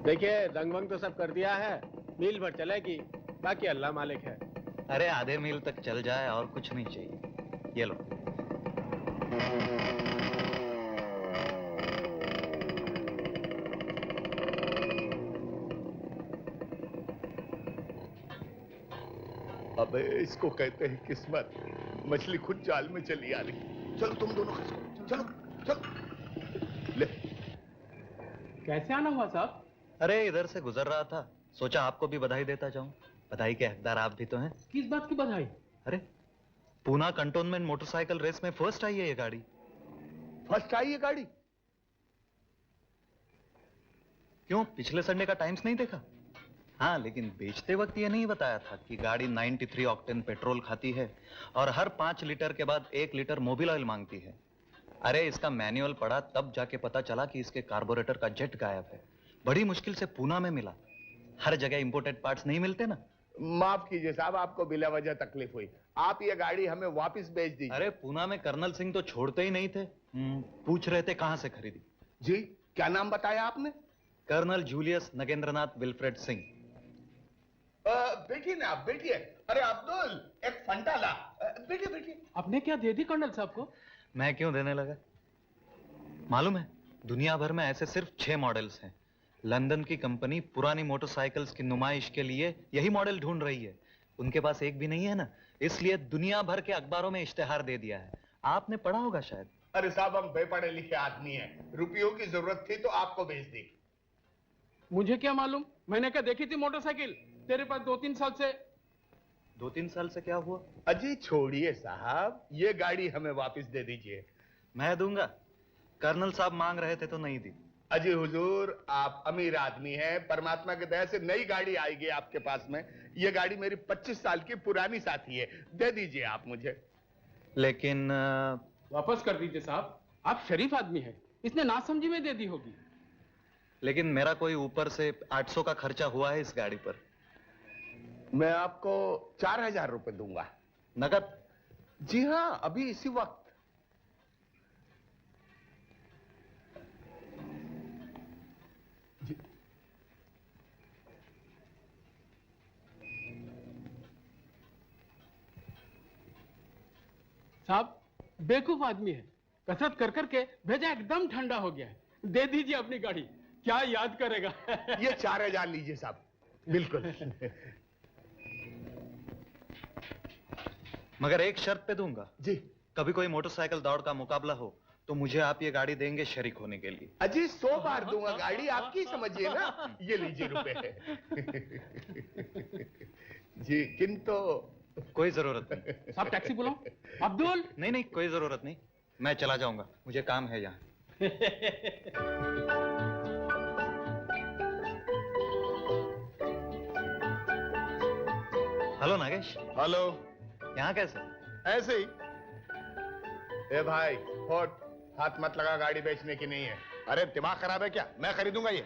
देखिए रंग वंग तो सब कर दिया है, मील भर चलेगी, बाकी अल्लाह मालिक है। अरे आधे मील तक चल जाए और कुछ नहीं चाहिए। ये लो। अबे इसको कहते हैं किस्मत। मछली खुद जाल में चली आ रही। चलो तुम दोनों खसो, चलो चलो। ले। कैसे आना हुआ साहब? अरे इधर से गुजर रहा था, सोचा आपको भी बधाई देता जाऊं। बधाई के हकदार आप भी तो हैं। किस बात की बधाई? अरे पूना कंटोनमेंट मोटरसाइकिल रेस में फर्स्ट आई है ये गाड़ी। फर्स्ट आई है गाड़ी? क्यों, पिछले संडे का टाइम्स नहीं देखा? हाँ, लेकिन बेचते वक्त ये नहीं बताया था कि गाड़ी 93 ऑक्टेन पेट्रोल खाती है और हर 5 लीटर के बाद 1 लीटर मोबिल ऑयल मांगती है। अरे इसका मैनुअल पढ़ा तब जाके पता चला कि इसके कार्बोरेटर का जेट गायब है। बड़ी मुश्किल से पूना में मिला। हर जगह इंपोर्टेड पार्ट्स नहीं मिलते ना। माफ कीजिए साहब, आपको बिला वजह तकलीफ हुई। आप ये गाड़ी हमें वापस भेज दीजिए। अरे पूना में कर्नल सिंह तो छोड़ते ही नहीं थे। पूछ रहे थे कहां से खरीदी। जी क्या नाम बताया आपने? Colonel Julius Nagendranath Wilfred Singh. बैठिए ना आप, बैठिए। अरे अब्दुल एक फंटा ला। बैठिए बैठिए। आपने क्या दे दी कर्नल साहब को? मैं क्यों देने लगा? मालूम है दुनिया भर में ऐसे सिर्फ 6 मॉडल्स हैं। लंदन की कंपनी पुरानी मोटरसाइकिल्स की नुमाइश के लिए यही मॉडल ढूंढ रही है। उनके पास एक भी नहीं है ना, इसलिए दुनिया भर के अखबारों में इश्तेहार दे दिया है। आपने पढ़ा होगा शायद। अरे साहब हम बेपढ़े लिखे आदमी हैं, रुपयों की जरूरत थी तो आपको भेज दी। मुझे क्या मालूम, मैंने क्या देखी थी मोटरसाइकिल तेरे पास 2-3 साल से। 2-3 साल से क्या हुआ? अजी छोड़िए साहब, ये गाड़ी हमें वापस दे दीजिए। मैं दूंगा, कर्नल साहब मांग रहे थे तो नहीं दी। अजी हुजूर आप अमीर आदमी हैं, परमात्मा की दया से नई गाड़ी आएगी आपके पास में। ये गाड़ी मेरी 25 साल की पुरानी साथी है, दे दीजिए आप मुझे। लेकिन वापस कर दीजिए साहब, आप शरीफ आदमी हैं, इसने नासमझी में दे दी होगी। लेकिन मेरा कोई ऊपर से 800 का खर्चा हुआ है इस गाड़ी पर। मैं आपको 4000 रुपए दूंगा नकद। जी हाँ, अभी इसी वक्त। साहब बेवकूफ आदमी है, कसरत कर करके भेजा एकदम ठंडा हो गया है। दे दीजिए अपनी गाड़ी, क्या याद करेगा। ये 4000 लीजिए साहब। बिल्कुल। मगर एक शर्त पे दूंगा। जी। कभी कोई मोटरसाइकिल दौड़ का मुकाबला हो तो मुझे आप ये गाड़ी देंगे शरीक होने के लिए। अजी 100 बार दूंगा, गाड़ी आपकी समझिए ना। ये लीजिए रुपए। जी किंतु कोई जरूरत नहीं। साहब टैक्सी बुलाओ। अब्दुल। नहीं नहीं कोई जरूरत नहीं, मैं चला जाऊंगा, मुझे काम है यहाँ। हेलो नागेश। हेलो। यहाँ कैसे? ऐसे ही। ए भाई होट, हाथ मत लगा, गाड़ी बेचने की नहीं है। अरे दिमाग खराब है क्या? मैं खरीदूंगा ये।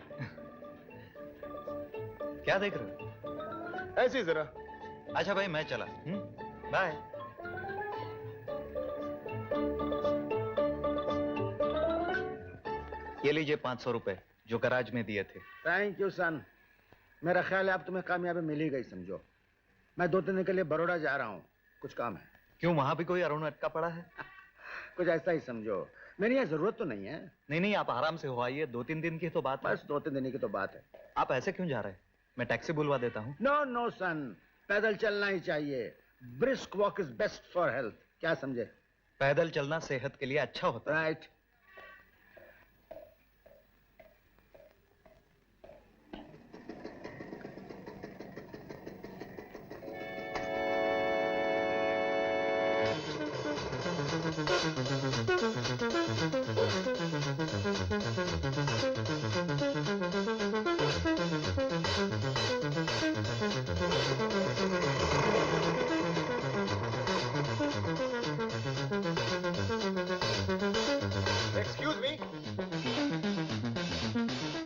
क्या देख रहे हो? ऐसे ही जरा। अच्छा भाई मैं चला। बाय। ये लीजिए 500 रुपए जो गराज में दिए थे। थैंक यू सन। मेरा ख्याल है अब तुम्हें कामयाबी मिल ही गई समझो। मैं 2-3 दिन के लिए बड़ौदा जा रहा हूँ, कुछ काम है। क्यों, वहां भी कोई अरुण अटका पड़ा है? कुछ ऐसा ही समझो, मेरी यहाँ जरूरत तो नहीं है। नहीं नहीं आप आराम से हो आइए, 2-3 दिन की तो बात है। बस 2-3 दिन की तो बात है। आप ऐसे क्यों जा रहे हैं? मैं टैक्सी बुलवा देता हूँ। नो नो सन, पैदल चलना ही चाहिए। Brisk walk is best for health, क्या समझे? पैदल चलना सेहत के लिए अच्छा होता है। राइट।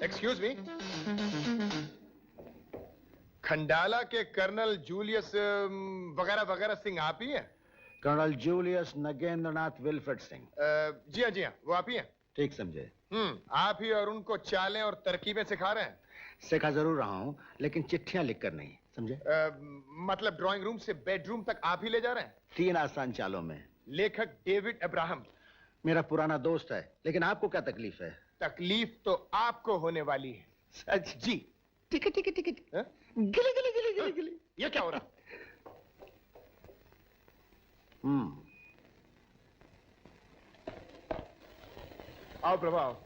एक्सक्यूज मी, खंडाला के कर्नल जूलियस वगैरह वगैरह सिंह आप ही हैं? Colonel Julius Nagendranath Wilfred Singh. जी हाँ, वो आप ही हैं? ठीक समझे। आप ही और उनको चालें और तरकीबें सिखा रहे हैं? सिखा जरूर रहा हूँ, लेकिन चिट्ठियां लिख कर नहीं, समझे? मतलब ड्राइंग रूम से बेडरूम तक आप ही ले जा रहे हैं? 3 आसान चालों में। लेखक डेविड अब्राहम मेरा पुराना दोस्त है, लेकिन आपको क्या तकलीफ है? तकलीफ तो आपको होने वाली है। सच? जी। ठीक है ठीक है ठीक है। गिली गिली गिली गिली गिली। ये क्या हो रहा? आओ प्रभाव,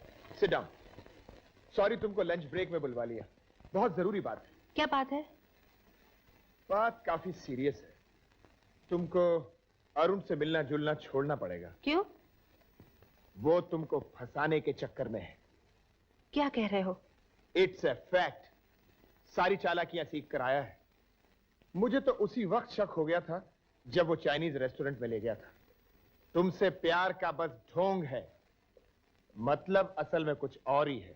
सिट डाउन। सॉरी तुमको लंच ब्रेक में बुलवा लिया, बहुत जरूरी बात है। क्या बात है? बात काफी सीरियस है। तुमको अरुण से मिलना जुलना छोड़ना पड़ेगा। क्यों? वो तुमको फंसाने के चक्कर में है। क्या कह रहे हो? It's a fact. सारी चालाकियां सीख कर आया है। मुझे तो उसी वक्त शक हो गया था जब वो चाइनीज रेस्टोरेंट में ले गया था। तुमसे प्यार का बस ढोंग है, मतलब असल में कुछ और ही है।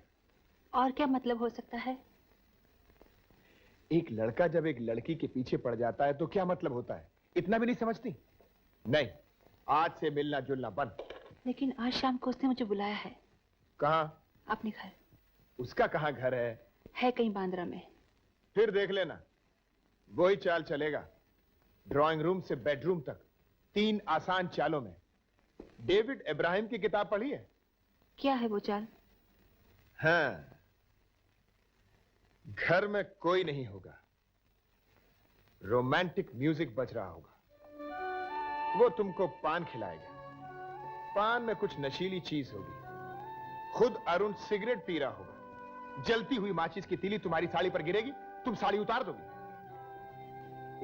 और क्या मतलब हो सकता है? एक लड़का जब एक लड़की के पीछे पड़ जाता है तो क्या मतलब होता है, इतना भी नहीं समझती? नहीं, आज से मिलना जुलना बंद। लेकिन आज शाम को उसने मुझे बुलाया है। कहाँ? अपने घर। उसका कहाँ घर है? है कहीं बांद्रा में। फिर देख लेना, वही चाल चलेगा। ड्राइंग रूम से बेडरूम तक 3 आसान चालों में। डेविड इब्राहिम की किताब पढ़ी है? क्या है वो चाल? हाँ, घर में कोई नहीं होगा, रोमांटिक म्यूजिक बज रहा होगा। वो तुमको पान खिलाएगा, पान में कुछ नशीली चीज होगी। खुद अरुण सिगरेट पी रहा होगा, जलती हुई माचिस की तीली तुम्हारी साड़ी पर गिरेगी, तुम साड़ी उतार दोगी।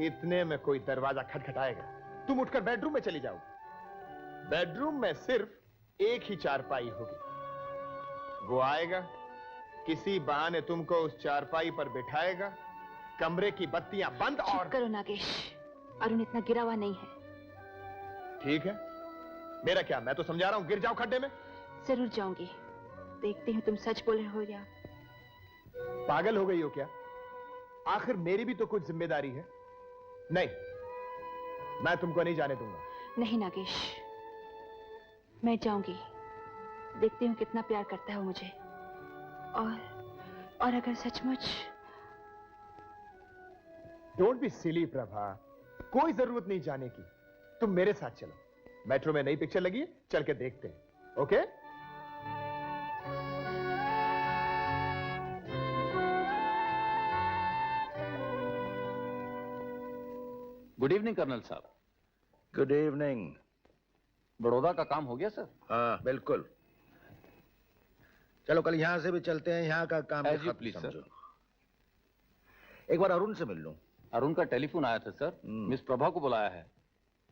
इतने में कोई दरवाजा खटखटाएगा, तुम उठकर बेडरूम में चली जाओगी। बेडरूम में सिर्फ एक ही चारपाई होगी। वो आएगा, किसी बहाने तुमको उस चारपाई पर बिठाएगा, कमरे की बत्तियां बंद और... चुप करो नागेश, अरुण इतना गिरा हुआ नहीं है। ठीक है, मेरा क्या, मैं तो समझा रहा हूं गिर जाओ खड्डे में। जरूर जाऊंगी, देखती हूँ तुम सच बोल रहे हो या... पागल हो गई हो क्या? आखिर मेरी भी तो कुछ जिम्मेदारी है। नहीं, मैं तुमको नहीं जाने दूंगा। नहीं नागेश, मैं जाऊंगी, देखती हूँ कितना प्यार करता है वो मुझे। और अगर सचमुच... डोंट बी सिली प्रभा, कोई जरूरत नहीं जाने की। तुम मेरे साथ चलो, मेट्रो में नई पिक्चर लगी है, चल के देखते हैं। ओके? गुड इवनिंग कर्नल साहब। Good evening. बड़ौदा का काम हो गया सर? हाँ बिल्कुल। चलो कल यहाँ से भी चलते हैं, यहाँ का काम भी खत्म प्लीज समझो। एक बार अरुण से मिल लूं। अरुण का टेलीफोन आया था सर, मिस प्रभा को बुलाया है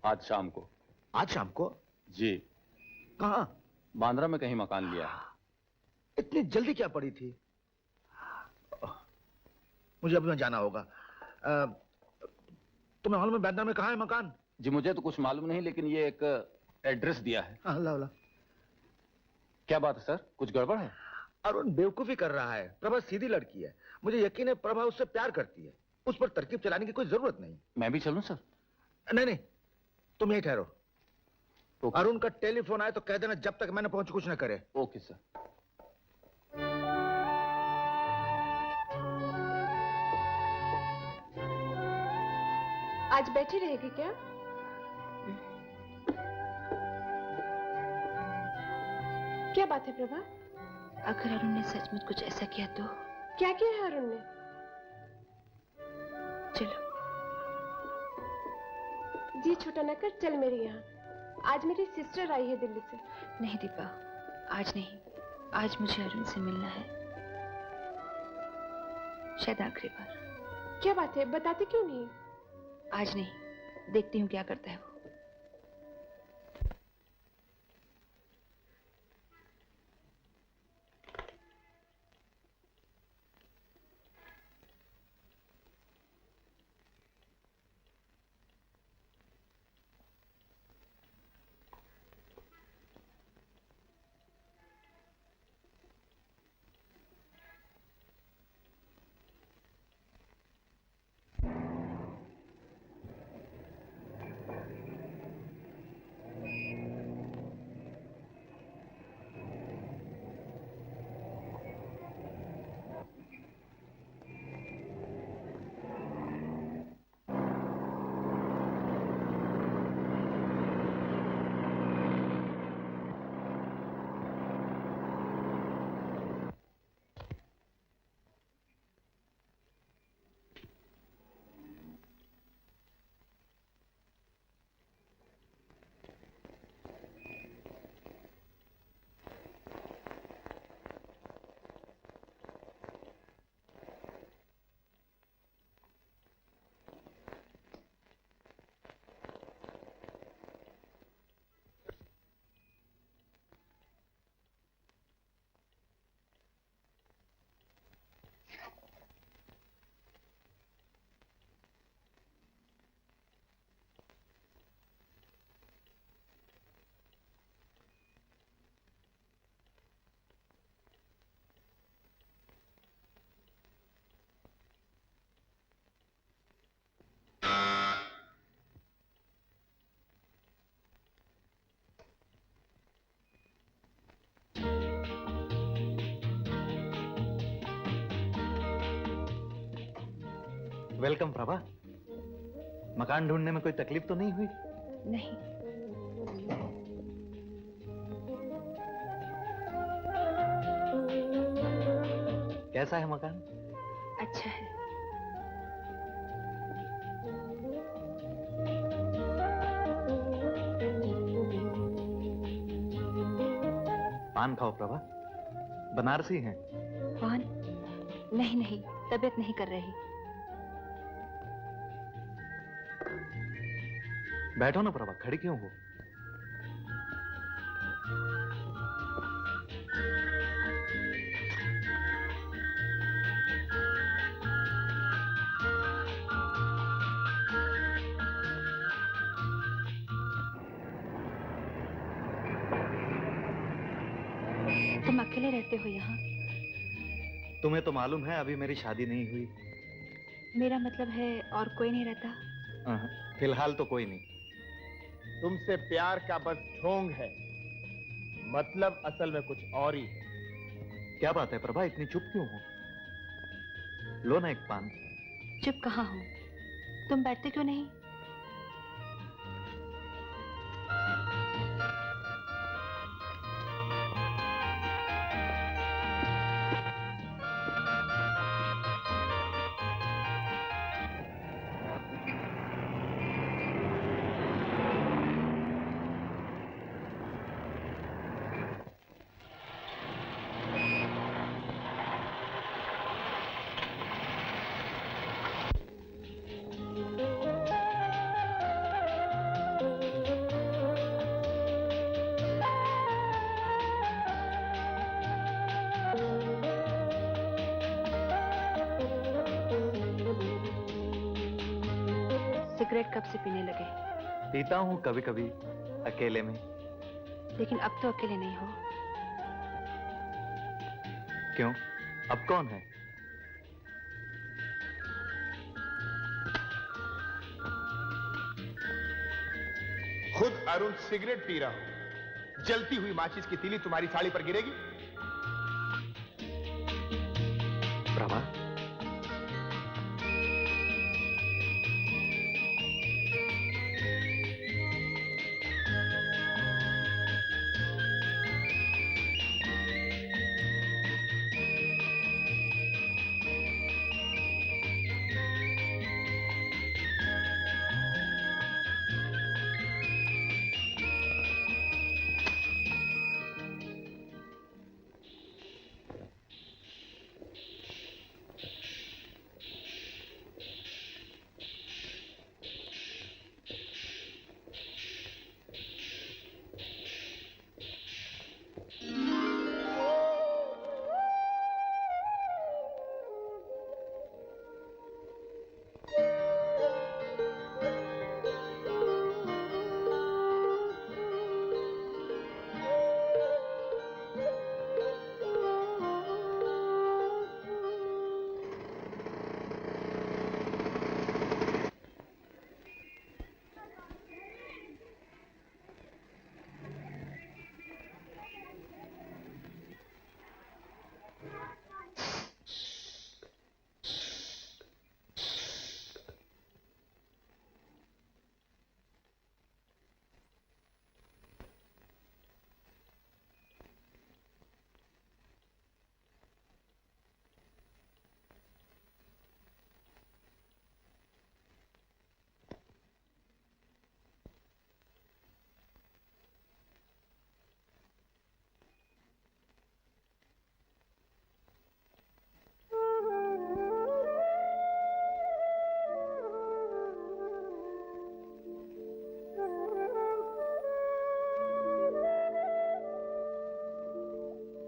आज शाम को। आज शाम को? जी। कहाँ? बांद्रा में कहीं मकान लिया है। इतनी जल्दी क्या पड़ी थी? मुझे अभी जाना होगा। तुम्हें मालूम है बांद्रा में कहाँ है मकान? जी मुझे तो कुछ मालूम नहीं, लेकिन ये एक एड्रेस दिया है। अल्लाह। क्या बात है सर, कुछ गड़बड़ है? अरुण बेवकूफी कर रहा है। प्रभा सीधी लड़की है, मुझे यकीन है प्रभा उससे प्यार करती है। उस पर तरकीब चलाने की कोई जरूरत नहीं। मैं भी चलूं सर? नहीं नहीं, तुम यहीं ठहरो। अरुण का टेलीफोन आए तो कह देना जब तक मैंने पहुंच कुछ न करे। Okay sir. आज बैठी रहेगी क्या? क्या बात है प्रभा? अगर अरुण ने सचमुच कुछ ऐसा किया तो? क्या किया है अरुण ने? चलो। जी छोटा न कर, चल मेरे यहाँ। आज मेरी सिस्टर आई है दिल्ली से। नहीं दीपा, आज नहीं। आज मुझे अरुण से मिलना है, शायद आखिरी बार। क्या बात है, बताते क्यों नहीं? आज नहीं, देखती हूँ क्या करता है वो। वेलकम प्रभा। मकान ढूंढने में कोई तकलीफ तो नहीं हुई? नहीं। कैसा है मकान? अच्छा है। पान खाओ प्रभा, बनारसी हैं। पान? नहीं नहीं, तबीयत नहीं कर रही। बैठो ना प्रभा, खड़ी क्यों हो? तुम अकेले रहते हो यहाँ? तुम्हें तो मालूम है अभी मेरी शादी नहीं हुई। मेरा मतलब है और कोई नहीं रहता? फिलहाल तो कोई नहीं। तुमसे प्यार का बस ढोंग है, मतलब असल में कुछ और ही है। क्या बात है प्रभा, इतनी चुप क्यों हो? लो ना एक पान। चुप कहाँ हूँ, तुम बैठते क्यों नहीं? सिगरेट कब से पीने लगे? पीता हूँ कभी कभी अकेले में। लेकिन अब तो अकेले नहीं हो। क्यों? अब कौन है? खुद अरुण सिगरेट पी रहा हो, जलती हुई माचिस की तीली तुम्हारी साड़ी पर गिरेगी? प्रभा,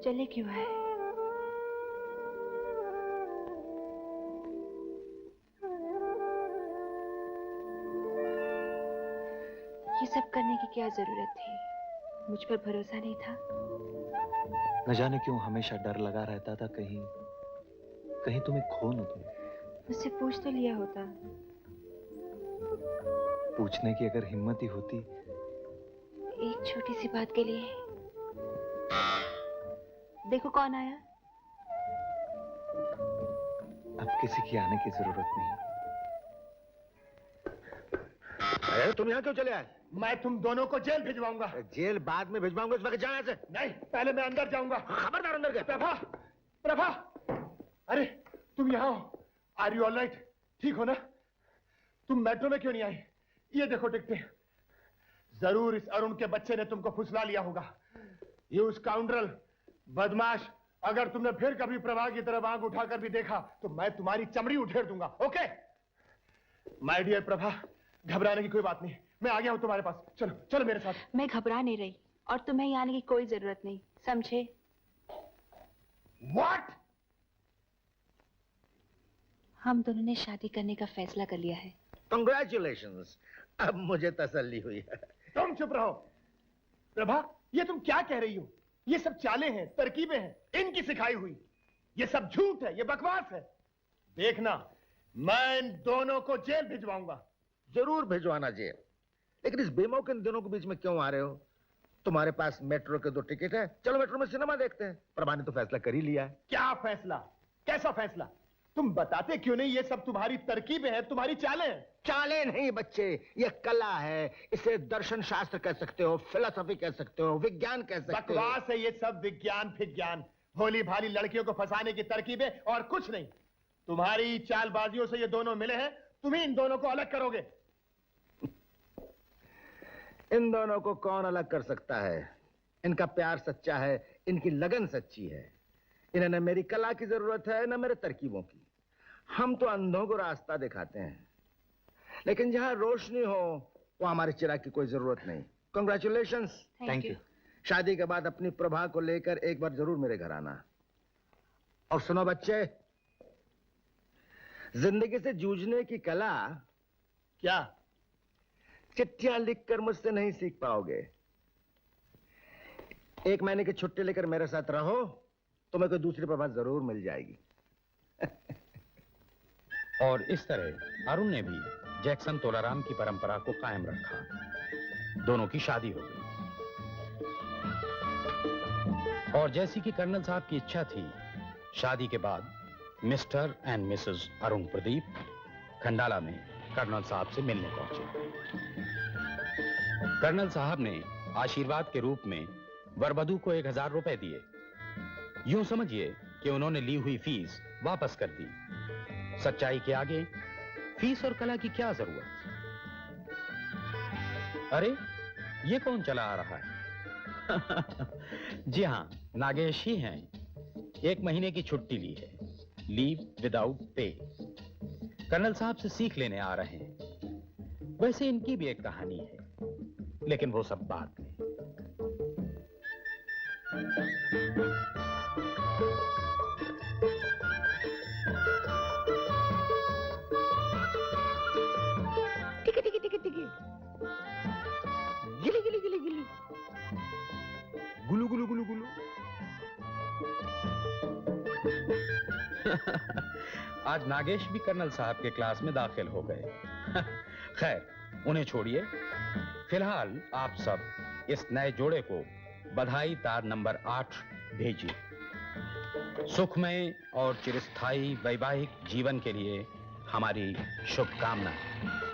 चले क्यों है? ये सब करने की क्या जरूरत थी? मुझ पर भरोसा नहीं था? न जाने क्यों हमेशा डर लगा रहता था, कहीं कहीं तुम्हें खो न दूं। मुझसे पूछ तो लिया होता। पूछने की अगर हिम्मत ही होती। एक छोटी सी बात के लिए। देखो कौन आया। अब किसी की आने की जरूरत नहीं। अरे तुम यहाँ क्यों चले आए? मैं तुम दोनों को जेल भिजवाऊंगा। जेल बाद में भिजवाऊंगा, इस वक्त जाना से। नहीं, पहले मैं अंदर जाऊंगा। खबरदार अंदर गए। प्रभा, प्रभा, अरे तुम यहाँ हो। Are you all right? ठीक हो ना? तुम मेट्रो में क्यों नहीं आई? ये देखो टिकटें। जरूर इस अरुण के बच्चे ने तुमको फुसला लिया होगा। ये स्काउंड्रल, बदमाश, अगर तुमने फिर कभी प्रभा की तरफ आंख उठाकर भी देखा तो मैं तुम्हारी चमड़ी उठेड़ दूंगा। ओके? माय डियर प्रभा, घबराने की कोई बात नहीं, मैं आ गया हूं तुम्हारे पास। चलो चलो मेरे साथ। मैं घबरा नहीं रही और तुम्हें यहाँ आने की कोई जरूरत नहीं, समझे? What? हम दोनों ने शादी करने का फैसला कर लिया है। Congratulations! अब मुझे तसल्ली हुई है। तुम चुप रहो। प्रभा, ये तुम क्या कह रही हो? ये सब चालें हैं, तरकीबें हैं, इनकी सिखाई हुई। ये सब झूठ है, ये बकवास है। देखना, मैं इन दोनों को जेल भिजवाऊंगा। जरूर भिजवाना जेल, लेकिन इस बेमौके इन दोनों के बीच में क्यों आ रहे हो? तुम्हारे पास मेट्रो के 2 टिकट है, चलो मेट्रो में सिनेमा देखते हैं। प्रभा ने तो फैसला कर ही लिया है। क्या फैसला? कैसा फैसला? तुम बताते क्यों नहीं? ये सब तुम्हारी तरकीबें हैं, तुम्हारी चालें हैं। चालें नहीं बच्चे, ये कला है। इसे दर्शन शास्त्र कह सकते हो, फिलोसफी कह सकते हो, विज्ञान कह सकते हो। बकवास है ये सब, विज्ञान फिज्ञान, भोली भाली लड़कियों को फंसाने की तरकीबें और कुछ नहीं। तुम्हारी चालबाजियों से ये दोनों मिले हैं, तुम ही इन दोनों को अलग करोगे। इन दोनों को कौन अलग कर सकता है? इनका प्यार सच्चा है, इनकी लगन सच्ची है। इन्हें न मेरी कला की जरूरत है न मेरे तरकीबों की। हम तो अंधों को रास्ता दिखाते हैं, लेकिन जहां रोशनी हो वहां हमारे चिराग की कोई जरूरत नहीं। कांग्रेचुलेशंस। Thank you. शादी के बाद अपनी प्रभा को लेकर एक बार जरूर मेरे घर आना। और सुनो बच्चे, जिंदगी से जूझने की कला क्या चिट्ठियां लिखकर मुझसे नहीं सीख पाओगे। 1 महीने की छुट्टी लेकर मेरे साथ रहो, तुम्हें कोई दूसरी प्रभा जरूर मिल जाएगी। और इस तरह अरुण ने भी जैक्सन तोलाराम की परंपरा को कायम रखा। दोनों की शादी हो गई और जैसी कि कर्नल साहब की इच्छा थी, शादी के बाद mister and Mrs Arun Pradeep Khandala में कर्नल साहब से मिलने पहुंचे। कर्नल साहब ने आशीर्वाद के रूप में वरवधू को 1000 रुपए दिए। यूं समझिए कि उन्होंने ली हुई फीस वापस कर दी। सच्चाई के आगे फीस और कला की क्या जरूरत? अरे ये कौन चला आ रहा है? जी हां, नागेश ही हैं। 1 महीने की छुट्टी ली है, लीव विदाउट पे। कर्नल साहब से सीख लेने आ रहे हैं। वैसे इनकी भी एक कहानी है, लेकिन वो सब बाद में। टिकी टिकी टिकी टिकी, गिली गिली गिली गिली, गुलू गुलू गुलू गुलू। आज नागेश भी कर्नल साहब के क्लास में दाखिल हो गए। खैर, उन्हें छोड़िए। फिलहाल आप सब इस नए जोड़े को बधाई तार नंबर 8 भेजिए। सुखमय और चिरस्थायी वैवाहिक जीवन के लिए हमारी शुभकामनाएं।